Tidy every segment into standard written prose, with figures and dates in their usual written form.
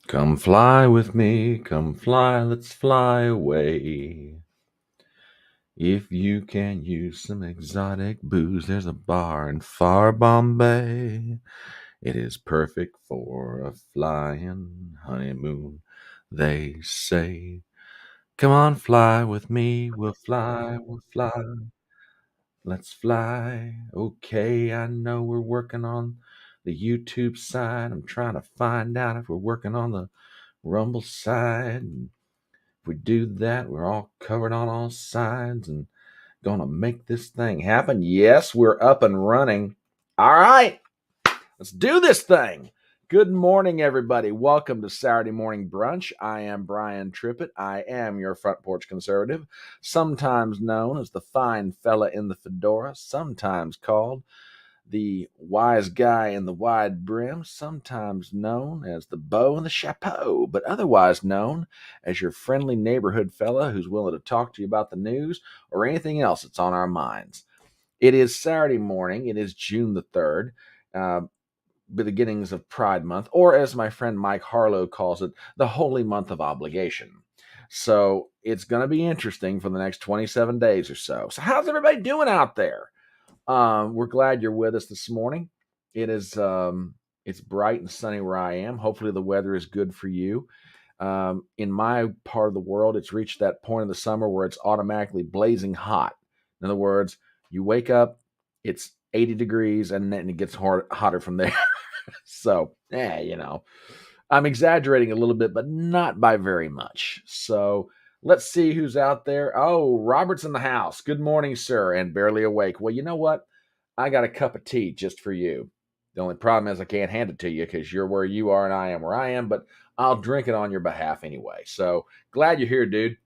Come fly with me, come fly, let's fly away. If you can use some exotic booze, there's a bar in far Bombay. It is perfect for a flying honeymoon, they say. Come on, fly with me, we'll fly, let's fly. Okay, I know we're working on the YouTube side. I'm trying to find out if we're working on the Rumble side. If we do that, we're all covered on all sides and gonna make this thing happen. Yes, we're up and running. All right, let's do this thing. Good morning, everybody. Welcome to Saturday Morning Brunch. I am Brian Trippett. I am your front porch conservative, sometimes known as the fine fella in the fedora, sometimes called the wise guy in the wide brim, sometimes known as the beau in the chapeau, but otherwise known as your friendly neighborhood fella who's willing to talk to you about the news or anything else that's on our minds. It is Saturday morning. It is June the 3rd, the beginnings of Pride Month, or as my friend Mike Harlow calls it, the holy month of obligation. So it's going to be interesting for the next 27 days or so. So how's everybody doing out there? We're glad you're with us this morning. It is it's bright and sunny where I am. Hopefully the weather is good for you. In my part of the world, it's reached that point in the summer where it's automatically blazing hot. In other words, you wake up, it's 80 degrees, and then it gets hotter from there. So, I'm exaggerating a little bit, but not by very much. So let's see who's out there. Oh, Robert's in the house. Good morning, sir, and barely awake. Well, you know what? I got a cup of tea just for you. The only problem is I can't hand it to you because you're where you are and I am where I am, but I'll drink it on your behalf anyway. So glad you're here, dude.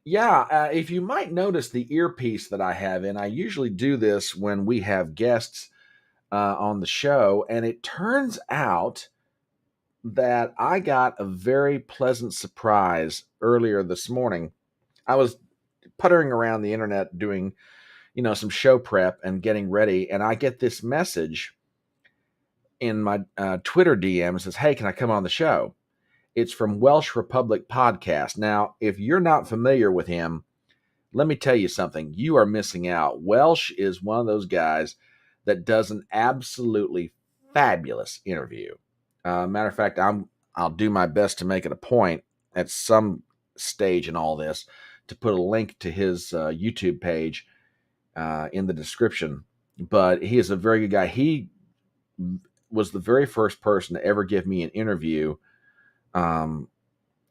Yeah, if you might notice the earpiece that I have in, I usually do this when we have guests on the show, and it turns out that I got a very pleasant surprise earlier this morning. I was puttering around the internet doing, some show prep and getting ready, and I get this message in my Twitter DM. It says, "Hey, can I come on the show?" It's from Welsh Republic Podcast. Now, if you're not familiar with him, let me tell you something. You are missing out. Welsh is one of those guys that does an absolutely fabulous interview. Matter of fact, I'll do my best to make it a point at some stage in all this to put a link to his YouTube page in the description. But he is a very good guy. He was the very first person to ever give me an interview on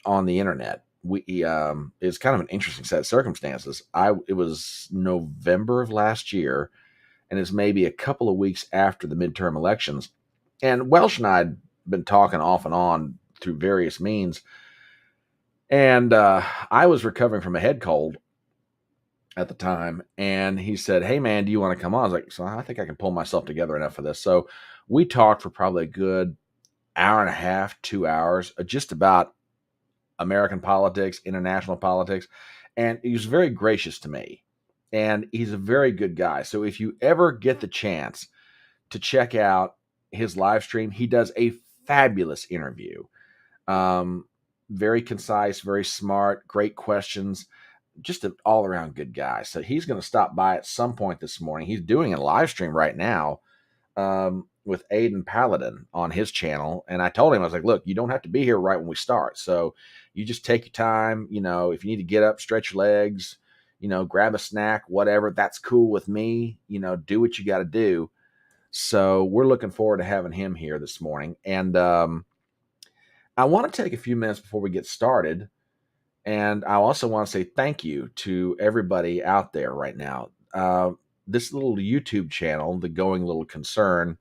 the internet. It's kind of an interesting set of circumstances. It was November of last year, and it's maybe a couple of weeks after the midterm elections. And Welsh and I had been talking off and on through various means, and I was recovering from a head cold at the time, and he said, "Hey man, do you want to come on?" I was like, "So I think I can pull myself together enough for this." So we talked for probably a good hour and a half, 2 hours, just about American politics, international politics, and he was very gracious to me. And he's a very good guy. So if you ever get the chance to check out his live stream, he does a fabulous interview. Um, very concise, very smart, great questions, just an all around good guy. So he's going to stop by at some point this morning. He's doing a live stream right now with Aiden Paladin on his channel. And I told him, I was like, look, you don't have to be here right when we start. So you just take your time. If you need to get up, stretch your legs, grab a snack, whatever, that's cool with me. Do what you got to do. So we're looking forward to having him here this morning. And I want to take a few minutes before we get started. And I also want to say thank you to everybody out there right now. This little YouTube channel, The Going Little Concern,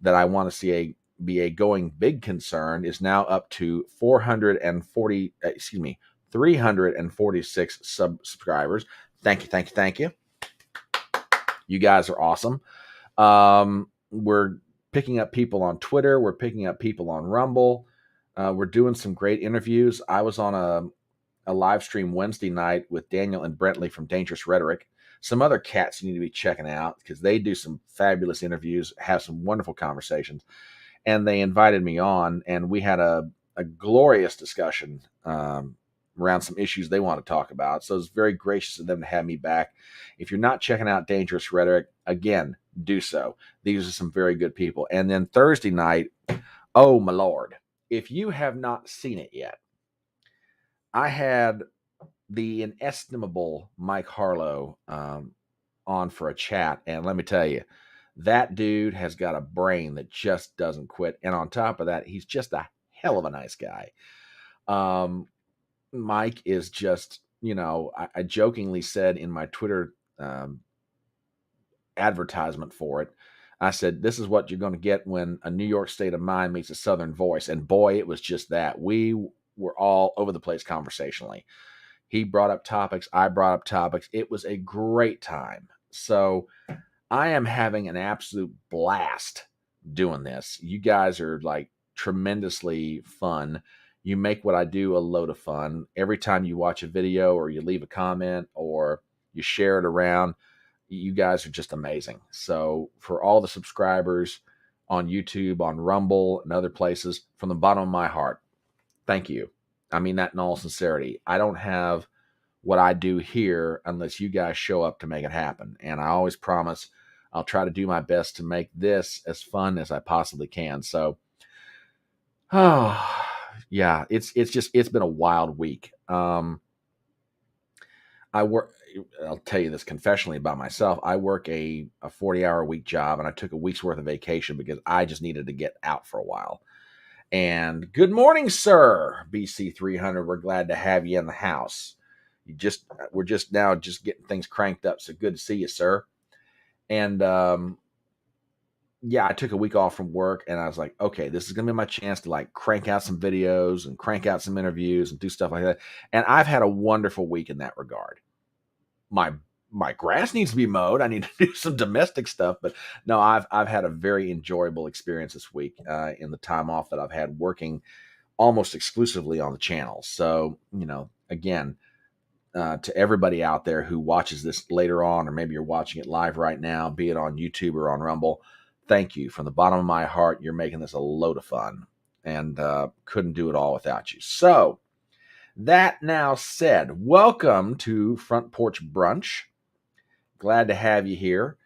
that I want to see be a going big concern, is now up to 346 subscribers. Thank you. You guys are awesome. We're picking up people on Twitter. We're picking up people on Rumble. We're doing some great interviews. I was on a live stream Wednesday night with Daniel and Brentley from Dangerous Rhetoric. Some other cats you need to be checking out because they do some fabulous interviews, have some wonderful conversations. and they invited me on, and we had a glorious discussion around some issues they want to talk about. So it's very gracious of them to have me back. If you're not checking out Dangerous Rhetoric, again, do so. These are some very good people. And then Thursday night, oh my Lord, if you have not seen it yet, I had the inestimable Mike Harlow on for a chat. And let me tell you, that dude has got a brain that just doesn't quit. And on top of that, he's just a hell of a nice guy. Mike is just, I jokingly said in my Twitter advertisement for it, I said, this is what you're going to get when a New York state of mind meets a Southern voice. And boy, it was just that. We were all over the place conversationally. He brought up topics. I brought up topics. It was a great time. So I am having an absolute blast doing this. You guys are like tremendously fun. You make what I do a load of fun. Every time you watch a video or you leave a comment or you share it around, you guys are just amazing. So for all the subscribers on YouTube, on Rumble, and other places, from the bottom of my heart, thank you. I mean that in all sincerity. I don't have what I do here unless you guys show up to make it happen. And I always promise I'll try to do my best to make this as fun as I possibly can. So, yeah, it's been a wild week. I'll tell you this confessionally about myself. I work a 40-hour week job, and I took a week's worth of vacation because I just needed to get out for a while. And good morning, sir, BC300. We're glad to have you in the house. We're just now getting things cranked up. So good to see you, sir. And yeah, I took a week off from work, and I was like, okay, this is gonna be my chance to like crank out some videos and crank out some interviews and do stuff like that. And I've had a wonderful week in that regard. My grass needs to be mowed. I need to do some domestic stuff, but no, I've had a very enjoyable experience this week in the time off that I've had working almost exclusively on the channel. So, again, to everybody out there who watches this later on, or maybe you're watching it live right now, be it on YouTube or on Rumble, thank you from the bottom of my heart. You're making this a load of fun, and couldn't do it all without you. So that now said, welcome to Front Porch Brunch. Glad to have you here.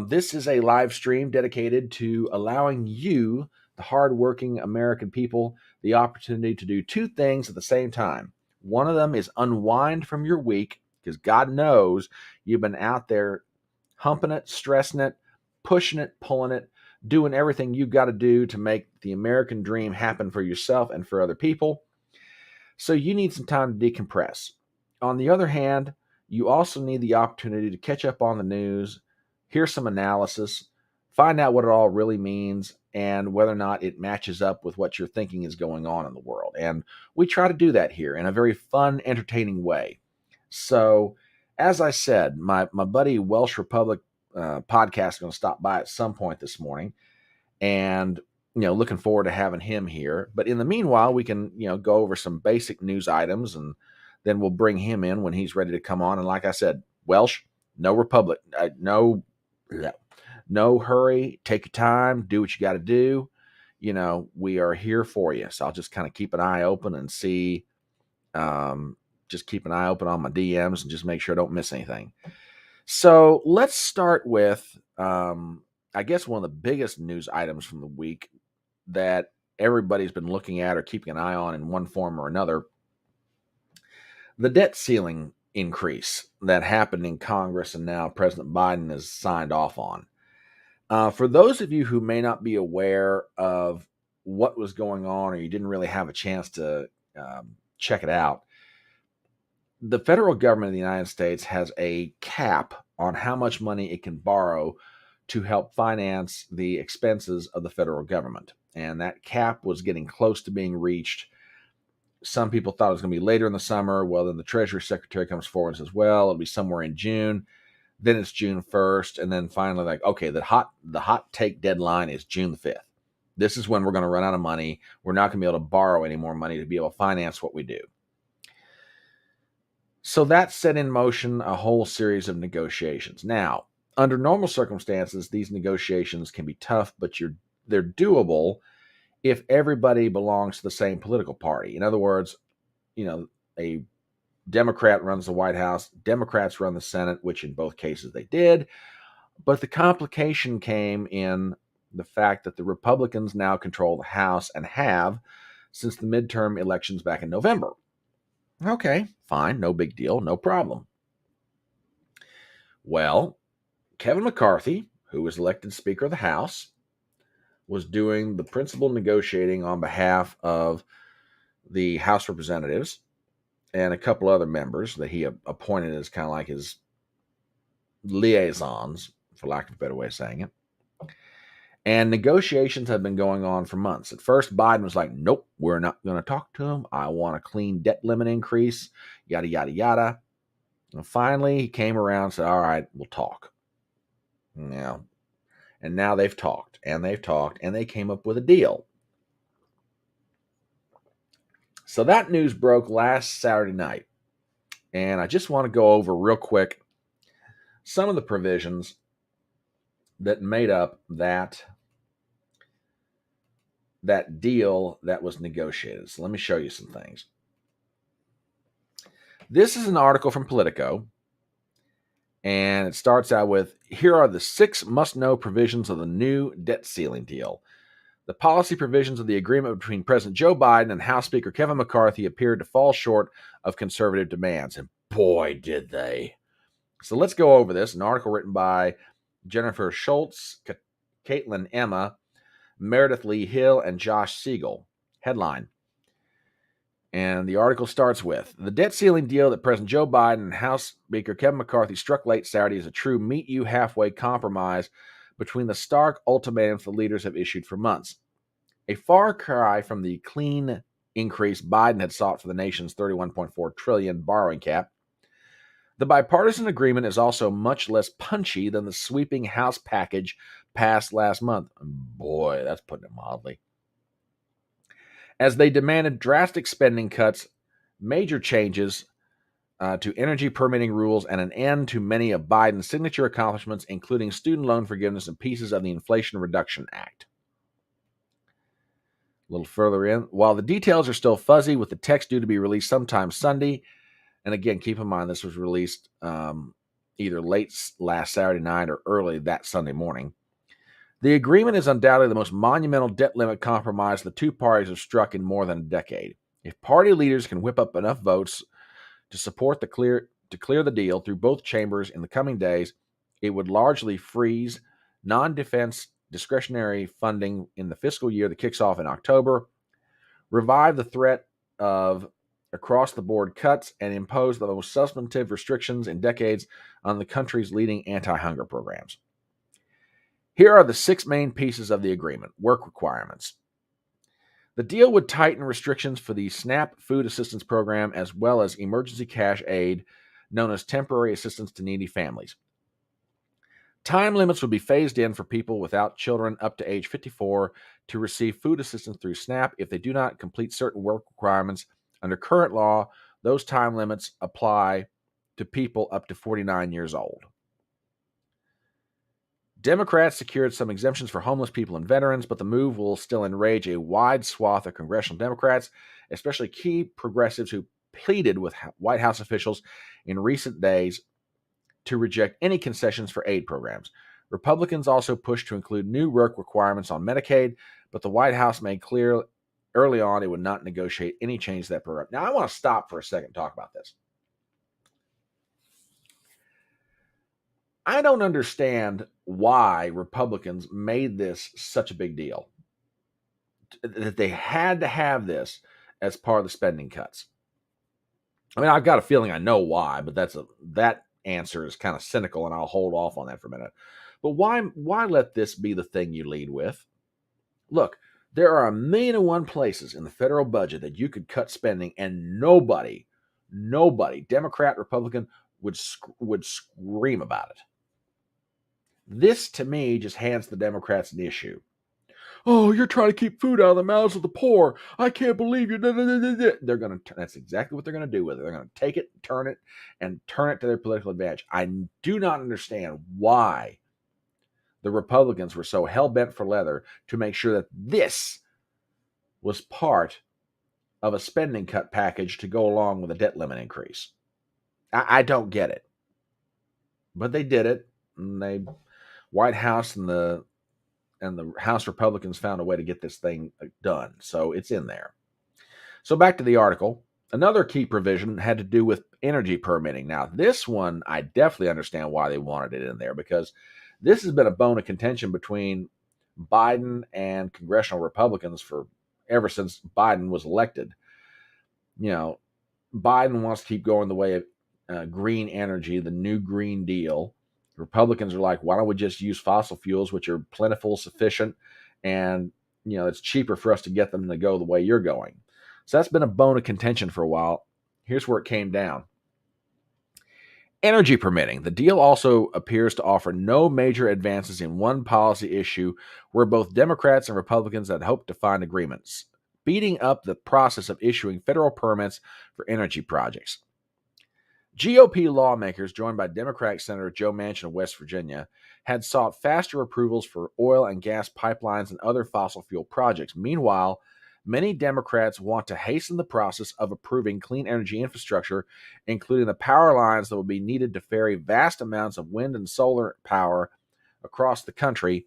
This is a live stream dedicated to allowing you, the hardworking American people, the opportunity to do two things at the same time. One of them is unwind from your week, because God knows you've been out there humping it, stressing it, pushing it, pulling it, doing everything you've got to do to make the American dream happen for yourself and for other people. So you need some time to decompress. On the other hand, you also need the opportunity to catch up on the news, hear some analysis, find out what it all really means, and whether or not it matches up with what you're thinking is going on in the world. And we try to do that here in a very fun, entertaining way. So, as I said, my buddy Welsh Republic podcast is going to stop by at some point this morning. And looking forward to having him here. But in the meanwhile, we can, go over some basic news items, and then we'll bring him in when he's ready to come on. And like I said, Welsh, no hurry. Take your time. Do what you got to do. We are here for you. So I'll just kind of keep an eye open and see. Just keep an eye open on my DMs and just make sure I don't miss anything. So let's start with, I guess, one of the biggest news items from the week that everybody's been looking at or keeping an eye on in one form or another. The debt ceiling increase that happened in Congress, and now President Biden has signed off on. For those of you who may not be aware of what was going on, or you didn't really have a chance to check it out, the federal government of the United States has a cap on how much money it can borrow to help finance the expenses of the federal government. And that cap was getting close to being reached. Some people thought it was going to be later in the summer. Well, then the Treasury Secretary comes forward and says, well, it'll be somewhere in June. Then it's June 1st. And then finally, like, okay, the hot take deadline is June 5th. This is when we're going to run out of money. We're not going to be able to borrow any more money to be able to finance what we do. So that set in motion a whole series of negotiations. Now, under normal circumstances, these negotiations can be tough, but you're they're doable if everybody belongs to the same political party. In other words, a Democrat runs the White House, Democrats run the Senate, which in both cases they did. But the complication came in the fact that the Republicans now control the House and have since the midterm elections back in November. Okay, fine, no big deal, no problem. Well, Kevin McCarthy, who was elected Speaker of the House, was doing the principal negotiating on behalf of the House Representatives and a couple other members that he appointed as kind of like his liaisons, for lack of a better way of saying it. And negotiations have been going on for months. At first, Biden was like, nope, we're not going to talk to him. I want a clean debt limit increase, yada, yada, yada. And finally, he came around and said, all right, we'll talk. Now, and now they've talked, and they came up with a deal. So that news broke last Saturday night. And I just want to go over real quick some of the provisions that made up that deal that was negotiated. So let me show you some things. This is an article from Politico, and it starts out with, here are the 6 must-know provisions of the new debt ceiling deal. The policy provisions of the agreement between President Joe Biden and House Speaker Kevin McCarthy appeared to fall short of conservative demands, and boy, did they. So let's go over this. An article written by Jennifer Schultz, Caitlin Emma, Meredith Lee Hill, and Josh Siegel. Headline. And the article starts with, the debt ceiling deal that President Joe Biden and House Speaker Kevin McCarthy struck late Saturday is a true meet-you-halfway compromise between the stark ultimatums the leaders have issued for months. A far cry from the clean increase Biden had sought for the nation's $31.4 trillion borrowing cap. The bipartisan agreement is also much less punchy than the sweeping House package passed last month. Boy, that's putting it mildly. As they demanded drastic spending cuts, major changes to energy permitting rules, and an end to many of Biden's signature accomplishments, including student loan forgiveness and pieces of the Inflation Reduction Act. A little further in, while the details are still fuzzy, with the text due to be released sometime Sunday, and again, keep in mind this was released either late last Saturday night or early that Sunday morning. The agreement is undoubtedly the most monumental debt limit compromise the two parties have struck in more than a decade. If party leaders can whip up enough votes to support to clear the deal through both chambers in the coming days, it would largely freeze non-defense discretionary funding in the fiscal year that kicks off in October, revive the threat of across-the-board cuts, and impose the most substantive restrictions in decades on the country's leading anti-hunger programs. Here are the 6 main pieces of the agreement. Work requirements. The deal would tighten restrictions for the SNAP food assistance program as well as emergency cash aid, known as temporary assistance to needy families. Time limits would be phased in for people without children up to age 54 to receive food assistance through SNAP if they do not complete certain work requirements. Under current law, those time limits apply to people up to 49 years old. Democrats secured some exemptions for homeless people and veterans, but the move will still enrage a wide swath of congressional Democrats, especially key progressives who pleaded with White House officials in recent days to reject any concessions for aid programs. Republicans also pushed to include new work requirements on Medicaid, but the White House made clear early on it would not negotiate any change to that program. Now, I want to stop for a second and talk about this. I don't understand why Republicans made this such a big deal, that they had to have this as part of the spending cuts. I mean, I've got a feeling I know why, but that answer is kind of cynical, and I'll hold off on that for a minute. But why let this be the thing you lead with? Look, there are 1,000,001 places in the federal budget that you could cut spending, and nobody, Democrat, Republican, would scream about it. This, to me, just hands the Democrats an issue. Oh, you're trying to keep food out of the mouths of the poor. I can't believe you. They're going to. That's exactly what they're going to do with it. They're going to take it, turn it to their political advantage. I do not understand why the Republicans were so hell-bent for leather to make sure that this was part of a spending cut package to go along with a debt limit increase. I don't get it. But they did it. And the White House and the House Republicans found a way to get this thing done. So it's in there. So back to the article. Another key provision had to do with energy permitting. Now, this one, I definitely understand why they wanted it in there, because this has been a bone of contention between Biden and congressional Republicans for ever since Biden was elected. Biden wants to keep going the way of green energy, the new Green Deal. Republicans are like, why don't we just use fossil fuels, which are plentiful, sufficient, and it's cheaper for us to get them to go the way you're going. So that's been a bone of contention for a while. Here's where it came down. Energy permitting. The deal also appears to offer no major advances in one policy issue where both Democrats and Republicans had hoped to find agreements, speeding up the process of issuing federal permits for energy projects. GOP lawmakers, joined by Democratic Senator Joe Manchin of West Virginia, had sought faster approvals for oil and gas pipelines and other fossil fuel projects. Meanwhile, many Democrats want to hasten the process of approving clean energy infrastructure, including the power lines that will be needed to ferry vast amounts of wind and solar power across the country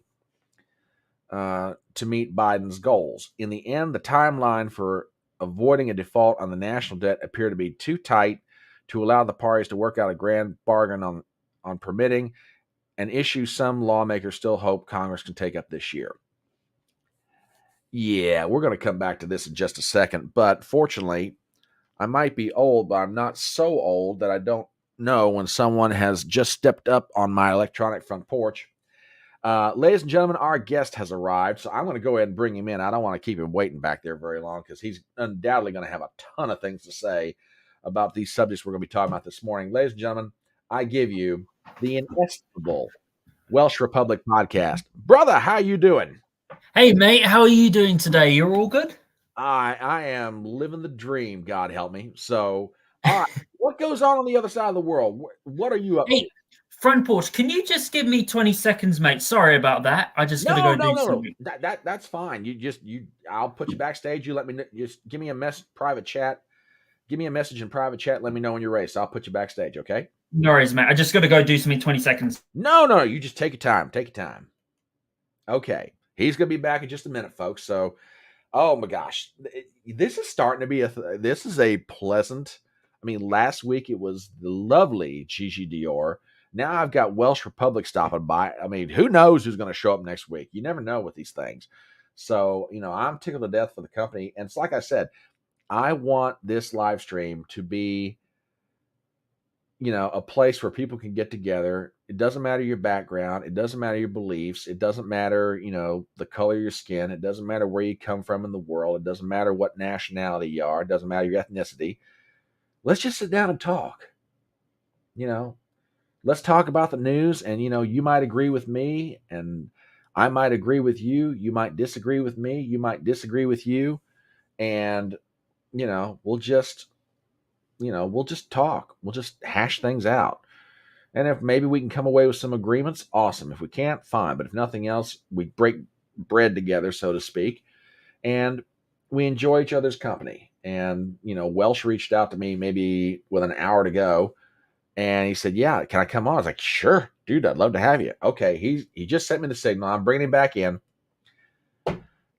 to meet Biden's goals. In the end, the timeline for avoiding a default on the national debt appeared to be too tight to allow the parties to work out a grand bargain on permitting, an issue some lawmakers still hope Congress can take up this year. Yeah, we're going to come back to this in just a second, but fortunately, I might be old, but I'm not so old that I don't know when someone has just stepped up on my electronic front porch. Ladies and gentlemen, our guest has arrived, so I'm going to go ahead and bring him in. I don't want to keep him waiting back there very long because he's undoubtedly going to have a ton of things to say about these subjects we're going to be talking about this morning. Ladies and gentlemen, I give you the inestimable Welsh Republic podcast. Brother, how you doing? Hey, mate, how are you doing today? You're all good? I am living the dream, God help me. So, all right, what goes on the other side of the world? What are you up to? Front Porch, can you just give me 20 seconds, mate? Sorry about that. I just got to go do something. That's fine. I'll put you backstage. You let me know, just give me a private chat. Give me a message in private chat. Let me know when you're ready. So I'll put you backstage, okay? No worries, mate. I just got to go do something 20 seconds. No. You just take your time. Take your time. Okay. He's going to be back in just a minute, folks. So, oh my gosh. This is starting to be this is a pleasant. I mean, last week it was the lovely Gigi Dior. Now I've got Welsh Republic stopping by. I mean, who knows who's going to show up next week? You never know with these things. So, I'm tickled to death for the company. And it's like I said, I want this live stream to be, a place where people can get together. It doesn't matter your background. It doesn't matter your beliefs. It doesn't matter, the color of your skin. It doesn't matter where you come from in the world. It doesn't matter what nationality you are. It doesn't matter your ethnicity. Let's just sit down and talk. Let's talk about the news. And, you might agree with me and I might agree with you. You might disagree with me. You might disagree with you. And, we'll just talk. We'll just hash things out. And if maybe we can come away with some agreements, awesome. If we can't, fine. But if nothing else, we break bread together, so to speak, and we enjoy each other's company. And, Welsh reached out to me maybe with an hour to go. And he said, yeah, can I come on? I was like, sure, dude, I'd love to have you. Okay. He just sent me the signal. I'm bringing him back in. All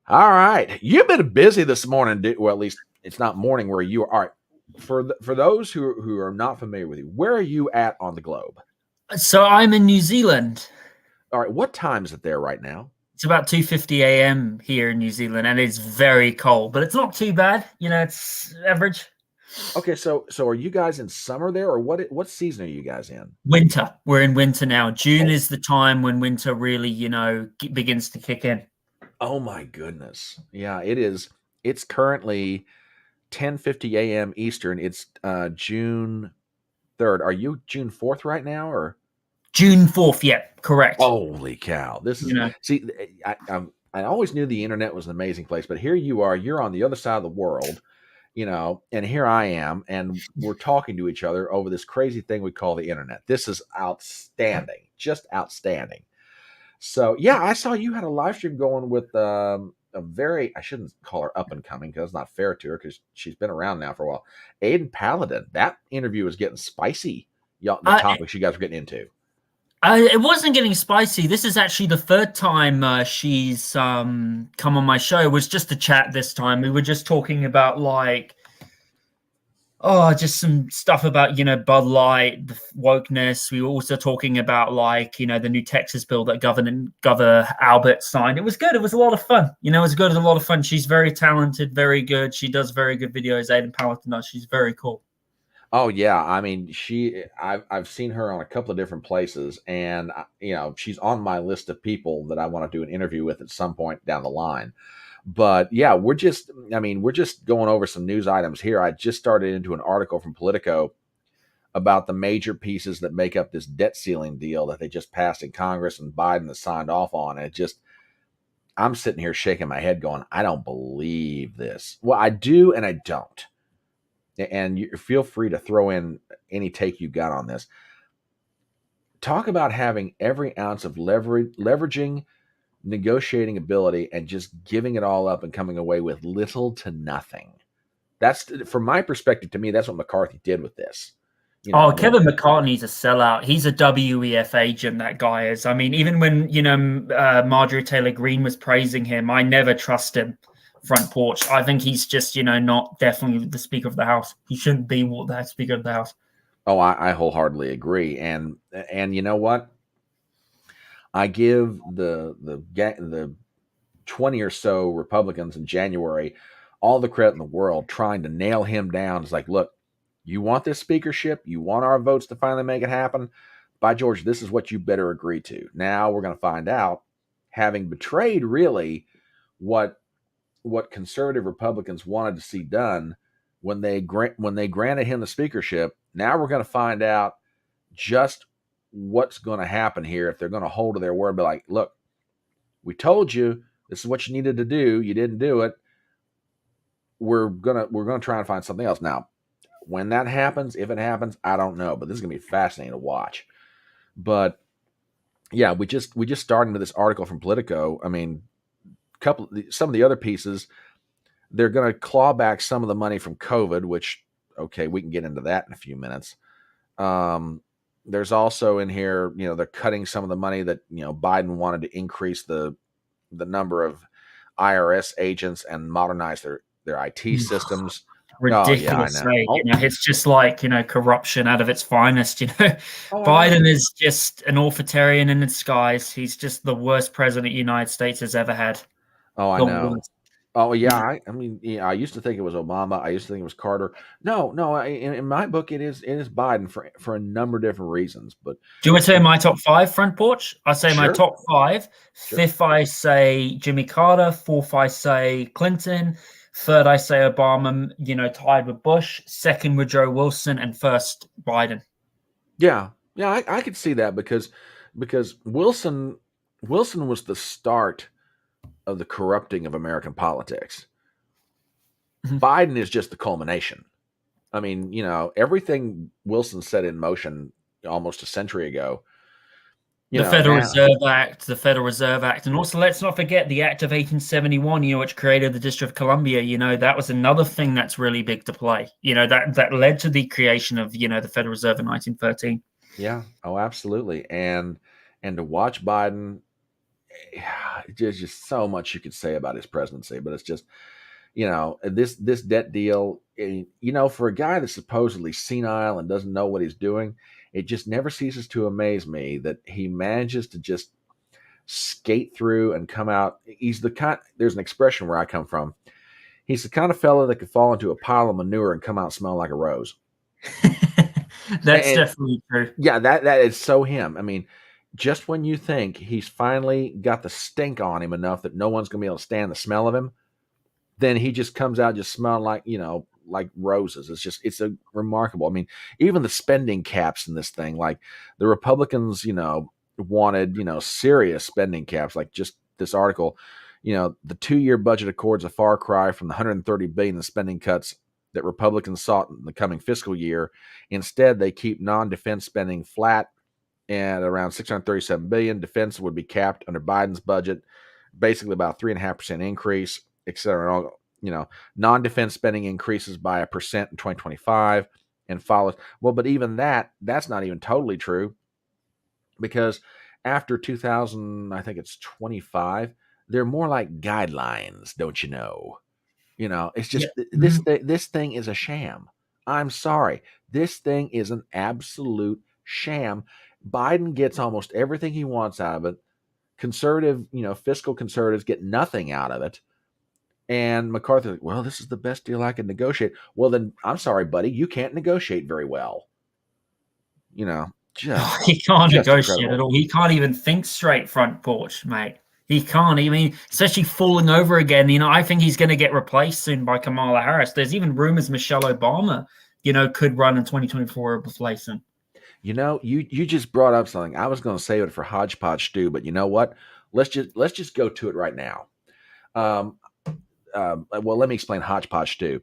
right. You've been busy this morning. Well, at least it's not morning where you are. All right. For those who are not familiar with you, where are you at on the globe? So I'm in New Zealand. All right. What time is it there right now? It's about 2:50 a.m. here in New Zealand, and it's very cold, but it's not too bad. It's average. Okay. So are you guys in summer there, or what season are you guys in? Winter. We're in winter now. June is the time when winter really, begins to kick in. Oh my goodness. Yeah, it is. It's currently 10:50 a.m. Eastern. It's June 3rd. Are you June 4th right now, or June 4th? Yeah, correct. Holy cow! This is see. I always knew the internet was an amazing place, but here you are. You're on the other side of the world, and here I am, and we're talking to each other over this crazy thing we call the internet. This is outstanding, just outstanding. So yeah, I saw you had a live stream going with a very, I shouldn't call her up and coming because it's not fair to her because she's been around now for a while. Aiden Paladin. That interview was getting spicy. Y'all, the Uh, topics you guys were getting into. it wasn't getting spicy. This is actually the third time she's come on my show. It was just a chat this time. We were just talking about like just some stuff about Bud Light, the wokeness. We were also talking about like the new Texas bill that Governor Albert signed. It was good. It was a lot of fun. It was good. It was a lot of fun. She's very talented, very good. She does very good videos. Aiden Paladin does. She's very cool. Oh yeah, I mean I've seen her on a couple of different places, and she's on my list of people that I want to do an interview with at some point down the line. But yeah, we're just going over some news items here. I just started into an article from Politico about the major pieces that make up this debt ceiling deal that they just passed in Congress and Biden has signed off on. And I'm sitting here shaking my head going, I don't believe this. Well, I do and I don't. And you feel free to throw in any take you got on this. Talk about having every ounce of leveraging, negotiating ability, and just giving it all up and coming away with little to nothing. That's, from my perspective, to me, that's what McCarthy did with this. Kevin McCarthy's a sellout. He's a WEF agent, that guy is. I mean, even when, Marjorie Taylor Greene was praising him, I never trust him. Front Porch. I think he's just, not definitely the Speaker of the House. He shouldn't be the Speaker of the House. Oh, I wholeheartedly agree. And you know what? I give the 20 or so Republicans in January all the credit in the world trying to nail him down. It's like, look, you want this speakership? You want our votes to finally make it happen? By George, this is what you better agree to. Now we're going to find out, having betrayed really what conservative Republicans wanted to see done when they granted him the speakership. Now we're going to find out just what's going to happen here if they're going to hold to their word. Be like, look, we told you this is what you needed to do. You didn't do it. We're gonna try and find something else. Now, when that happens, if it happens, I don't know. But this is gonna be fascinating to watch. But yeah, we just started into this article from Politico. I mean, some of the other pieces, they're going to claw back some of the money from COVID, which, okay, we can get into that in a few minutes. There's also in here, they're cutting some of the money that, Biden wanted to increase the number of IRS agents and modernize their IT systems. Ridiculous. Oh, yeah, I know. It's just like, corruption out of its finest. Oh, Biden is just an authoritarian in disguise. He's just the worst president the United States has ever had. Oh, I know. Oh, yeah. I mean, I used to think it was Obama. I used to think it was Carter. No. In my book, it is Biden for a number of different reasons. But do you want to say my top 5, Front Porch? I say my sure. top 5. Sure. 5th, I say Jimmy Carter. 4th, I say Clinton. 3rd, I say Obama. Tied with Bush. 2nd with Joe Wilson, and 1st Biden. Yeah. I could see that because Wilson was the start of the corrupting of American politics. Mm-hmm. Biden is just the culmination. I mean, everything Wilson set in motion almost a century ago. The Federal Reserve Act, and also let's not forget the Act of 1871, which created the District of Columbia. That was another thing that's really big to play. That led to the creation of, the Federal Reserve in 1913. Yeah. Oh, absolutely. And to watch Biden, there's just so much you could say about his presidency, but it's just, this debt deal, for a guy that's supposedly senile and doesn't know what he's doing, it just never ceases to amaze me that he manages to just skate through and come out. There's an expression where I come from. He's the kind of fellow that could fall into a pile of manure and come out smelling like a rose. That's definitely true. Yeah, that is so him. I mean, just when you think he's finally got the stink on him enough that no one's going to be able to stand the smell of him, then he just comes out just smelling like, like roses. It's a remarkable. I mean, even the spending caps in this thing, like the Republicans, wanted, serious spending caps, like just this article, the 2-year budget accords a far cry from the $130 billion in spending cuts that Republicans sought in the coming fiscal year. Instead, they keep non-defense spending flat and around 637 billion. Defense would be capped under Biden's budget, basically about 3.5% increase, et cetera. Non-defense spending increases by 1% in 2025 and follows. Well, but even that's not even totally true, because after 2000, I think it's 25, they're more like guidelines, don't you know? It's Yeah. just this thing is a sham. I'm sorry. This thing is an absolute sham. Biden gets almost everything he wants out of it. Conservative, fiscal conservatives get nothing out of it. And McCarthy, like, well, this is the best deal I can negotiate. Well, then I'm sorry, buddy, you can't negotiate very well. Just He can't just negotiate at incredible. all. He can't even think straight, Front Porch, mate. He can't even, especially falling over again. I think he's going to get replaced soon by Kamala Harris. There's even rumors Michelle Obama, could run in 2024 or replace him. You just brought up something. I was going to save it for HodgePodge stew, but you know what? Let's just go to it right now. Well, let me explain HodgePodge stew.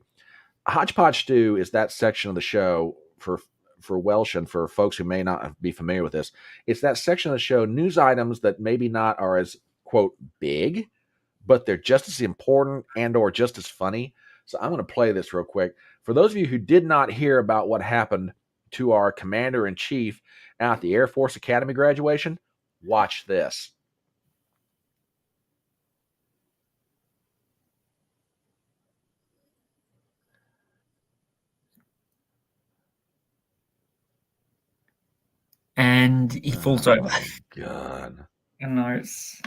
HodgePodge stew is that section of the show for Welsh and for folks who may not be familiar with this. It's that section of the show, news items that maybe not are as quote big, but they're just as important and or just as funny. So I'm going to play this real quick. For those of you who did not hear about what happened to our commander-in-chief at the Air Force Academy graduation, watch this. And he falls over. Oh, God. I know it's.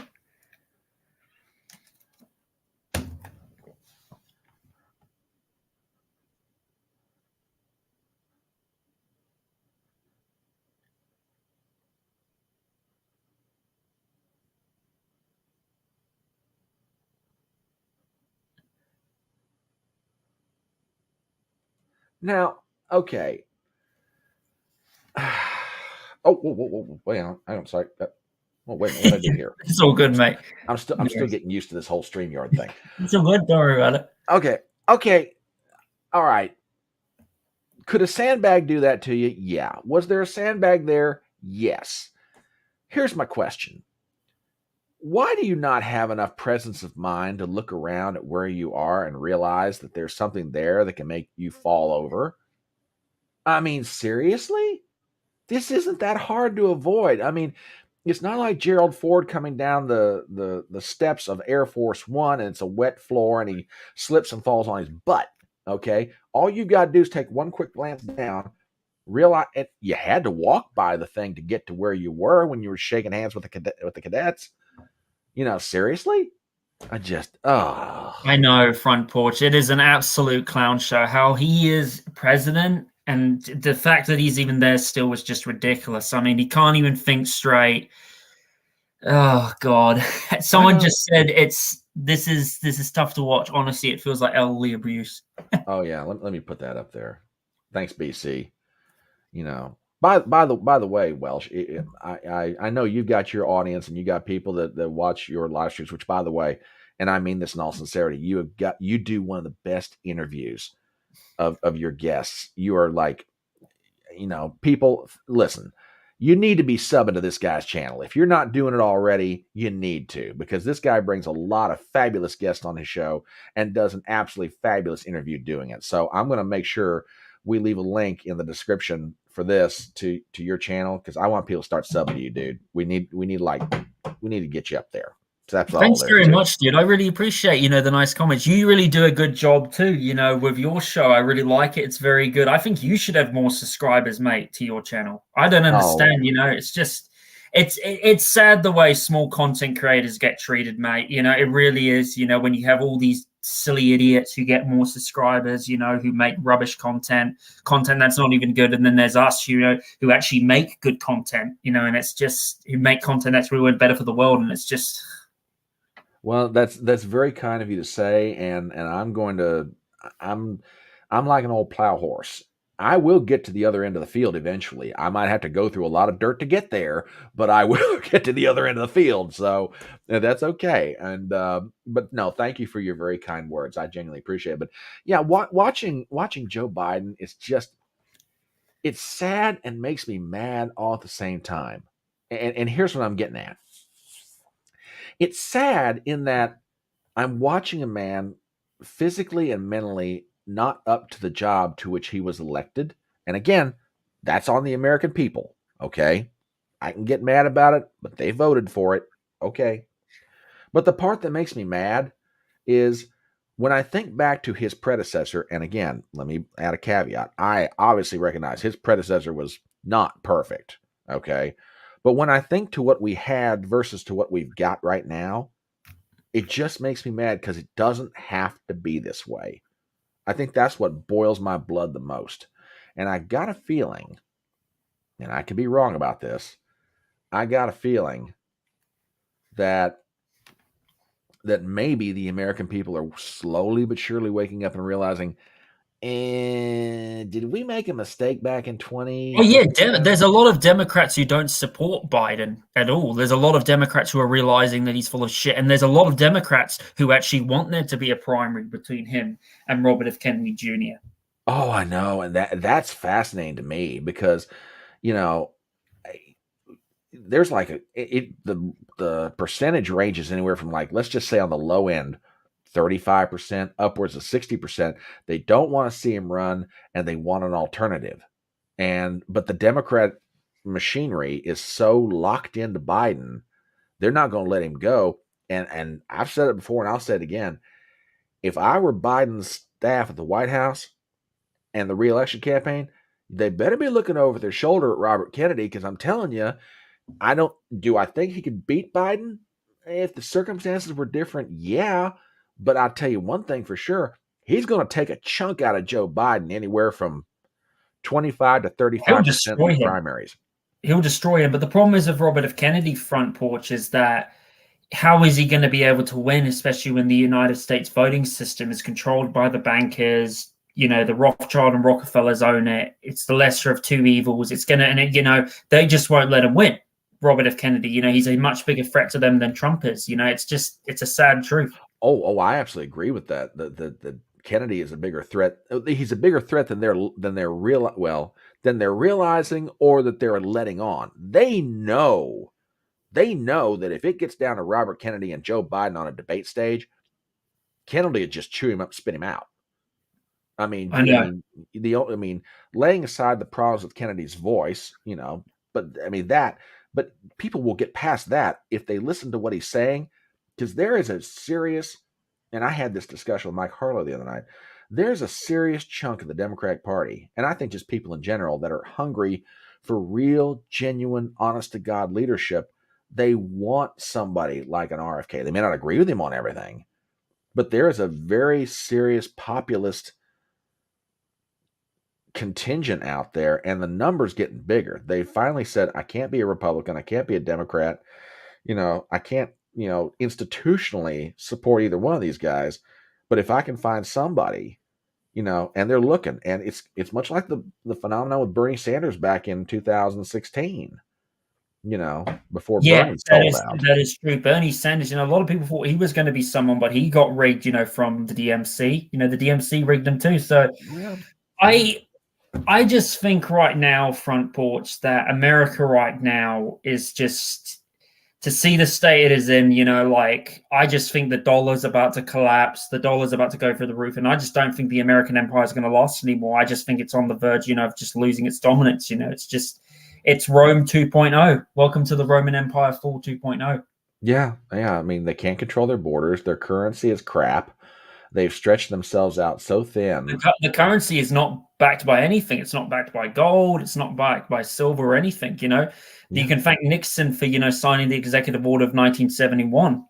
Now, okay. Oh, whoa, wait on. I'm sorry. Oh, wait a minute. What did I do here? It's all good, mate. I'm still getting used to this whole StreamYard thing. It's all good. Don't worry about it. Okay. All right. Could a sandbag do that to you? Yeah. Was there a sandbag there? Yes. Here's my question. Why do you not have enough presence of mind to look around at where you are and realize that there's something there that can make you fall over? I mean, seriously? This isn't that hard to avoid. I mean, it's not like Gerald Ford coming down the steps of Air Force One and it's a wet floor and he slips and falls on his butt. Okay, all you've got to do is take one quick glance down, realize you had to walk by the thing to get to where you were when you were shaking hands with the cadets. Seriously, I know, Front Porch. It is an absolute clown show. How he is president, and the fact that he's even there still was just ridiculous. I mean, he can't even think straight. Oh God! Someone just said this is tough to watch. Honestly, it feels like elderly abuse. Oh yeah, let me put that up there. Thanks, BC. By the way, Welsh, I know you've got your audience and you got people that watch your live streams. Which, by the way, and I mean this in all sincerity, you do one of the best interviews of your guests. You are like, people listen. You need to be subbing to this guy's channel. If you're not doing it already, you need to, because this guy brings a lot of fabulous guests on his show and does an absolutely fabulous interview doing it. So I'm going to make sure we leave a link in the description for this to your channel, because I want people to start subbing to you, dude. We need to get you up there. So that's all. Thanks very much, dude. I really appreciate, the nice comments. You really do a good job too, with your show. I really like it. It's very good. I think you should have more subscribers, mate, to your channel. I don't understand, it's just, it's sad the way small content creators get treated, mate. It really is, when you have all these silly idiots who get more subscribers, who make rubbish content that's not even good. And then there's us, who actually make good content, and it's just, who make content that's really better for the world. And it's just... Well, that's very kind of you to say, and I'm like an old plow horse. I will get to the other end of the field eventually. I might have to go through a lot of dirt to get there, but I will get to the other end of the field. So that's okay. And but no, thank you for your very kind words. I genuinely appreciate it. But yeah, watching Joe Biden is just, it's sad and makes me mad all at the same time. And here's what I'm getting at. It's sad in that I'm watching a man physically and mentally not up to the job to which he was elected. And again, that's on the American people. Okay. I can get mad about it, but they voted for it. Okay. But the part that makes me mad is when I think back to his predecessor, and again, let me add a caveat. I obviously recognize his predecessor was not perfect. Okay. But when I think to what we had versus to what we've got right now, it just makes me mad because it doesn't have to be this way. I think that's what boils my blood the most. And I got a feeling, and I could be wrong about this, I got a feeling that maybe the American people are slowly but surely waking up and realizing, and did we make a mistake back in Oh yeah, 2016? there's a lot of Democrats who don't support Biden at all. There's a lot of Democrats who are realizing that he's full of shit, and there's a lot of Democrats who actually want there to be a primary between him and Robert F. Kennedy Jr. Oh, I know, and that's fascinating to me because you know there's like the percentage ranges anywhere from, like, let's just say on the low end 35% upwards of 60%. They don't want to see him run and they want an alternative. And but the Democrat machinery is so locked into Biden, they're not going to let him go. And I've said it before and I'll say it again. If I were Biden's staff at the White House and the reelection campaign, they better be looking over their shoulder at Robert Kennedy, because I'm telling you, I think he could beat Biden if the circumstances were different? Yeah. But I'll tell you one thing for sure. He's going to take a chunk out of Joe Biden, anywhere from 25 to He'll 35% in destroy the him. primaries. He'll destroy him. But the problem is with Robert F. Kennedy Front Porch is that how is he going to be able to win, especially when the United States voting system is controlled by the bankers? The Rothschild and Rockefellers own it. It's the lesser of two evils. It's going to, and they just won't let him win. Robert F. Kennedy, he's a much bigger threat to them than Trump is. It's a sad truth. Oh, I absolutely agree with that. The Kennedy is a bigger threat. He's a bigger threat than they're realizing, or that they're letting on. They know that if it gets down to Robert Kennedy and Joe Biden on a debate stage, Kennedy would just chew him up, spit him out. I mean, I know. laying aside the problems with Kennedy's voice, but people will get past that if they listen to what he's saying, because there is a serious, and I had this discussion with Mike Harlow the other night. There's a serious chunk of the Democratic Party, and I think just people in general, that are hungry for real, genuine, honest to God leadership. They want somebody like an RFK. They may not agree with him on everything, but there is a very serious populist contingent out there, and the numbers getting bigger. They finally said, I can't be a Republican, I can't be a Democrat, I can't, institutionally support either one of these guys, but if I can find somebody, and they're looking, and it's much like the phenomenon with Bernie Sanders back in 2016, before Yeah, Bernie that sold is out. that is true. Bernie Sanders, a lot of people thought he was going to be someone, but he got rigged, from the DMC. The DMC rigged him too. So Yeah. I just think right now, Front Porch, that America right now is just, to see the state it is in, I just think the dollar's about to collapse. The dollar's about to go through the roof. And I just don't think the American empire is going to last anymore. I just think it's on the verge, of just losing its dominance. It's Rome 2.0. Welcome to the Roman Empire full 2.0. Yeah. They can't control their borders. Their currency is crap. They've stretched themselves out so thin. The currency is not backed by anything. It's not backed by gold. It's not backed by silver or anything. You Yeah. can thank Nixon for signing the executive order of 1971.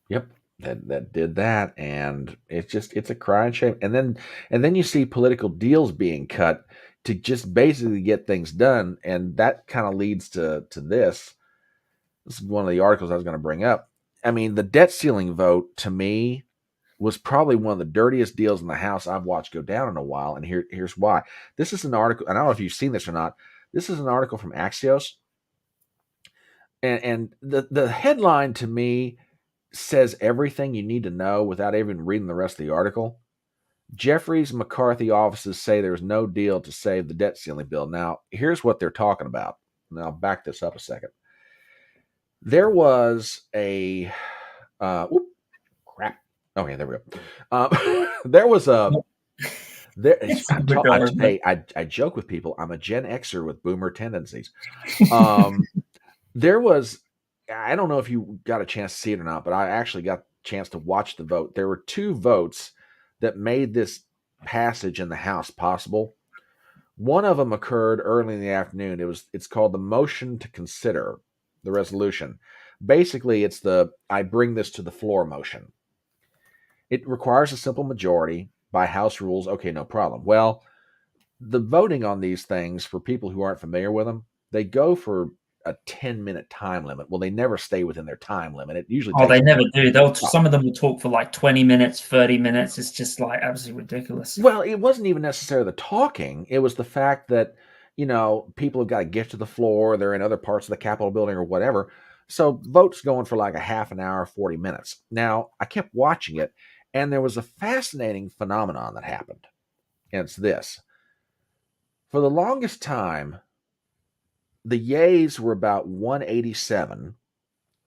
Yep. That did that, and it's a crying shame. And then you see political deals being cut to just basically get things done, and that kind of leads to this. This is one of the articles I was going to bring up. The debt ceiling vote, to me, was probably one of the dirtiest deals in the House I've watched go down in a while, and here's why. This is an article, and I don't know if you've seen this or not. This is an article from Axios, and the headline to me says everything you need to know without even reading the rest of the article. Jeffries and McCarthy offices say there's no deal to save the debt ceiling bill. Now, here's what they're talking about. And I'll back this up a second. There was a crap. Okay, there we go. There was a there. I joke with people. I'm a Gen Xer with boomer tendencies. There was. I don't know if you got a chance to see it or not, but I actually got a chance to watch the vote. There were two votes that made this passage in the House possible. One of them occurred early in the afternoon. It's called the motion to consider the resolution. Basically, it's the I bring this to the floor motion. It requires a simple majority by House rules. Okay, no problem. Well, the voting on these things, for people who aren't familiar with them, they go for a 10-minute time limit. Well, they never stay within their time limit. It usually takes. They never do. Some of them will talk for like 20 minutes, 30 minutes. It's just like absolutely ridiculous. Well, it wasn't even necessarily the talking. It was the fact that, people have got to get to the floor. They're in other parts of the Capitol building or whatever. So votes going for like a half an hour, 40 minutes. Now, I kept watching it, and there was a fascinating phenomenon that happened. And it's this. For the longest time, the yays were about 187,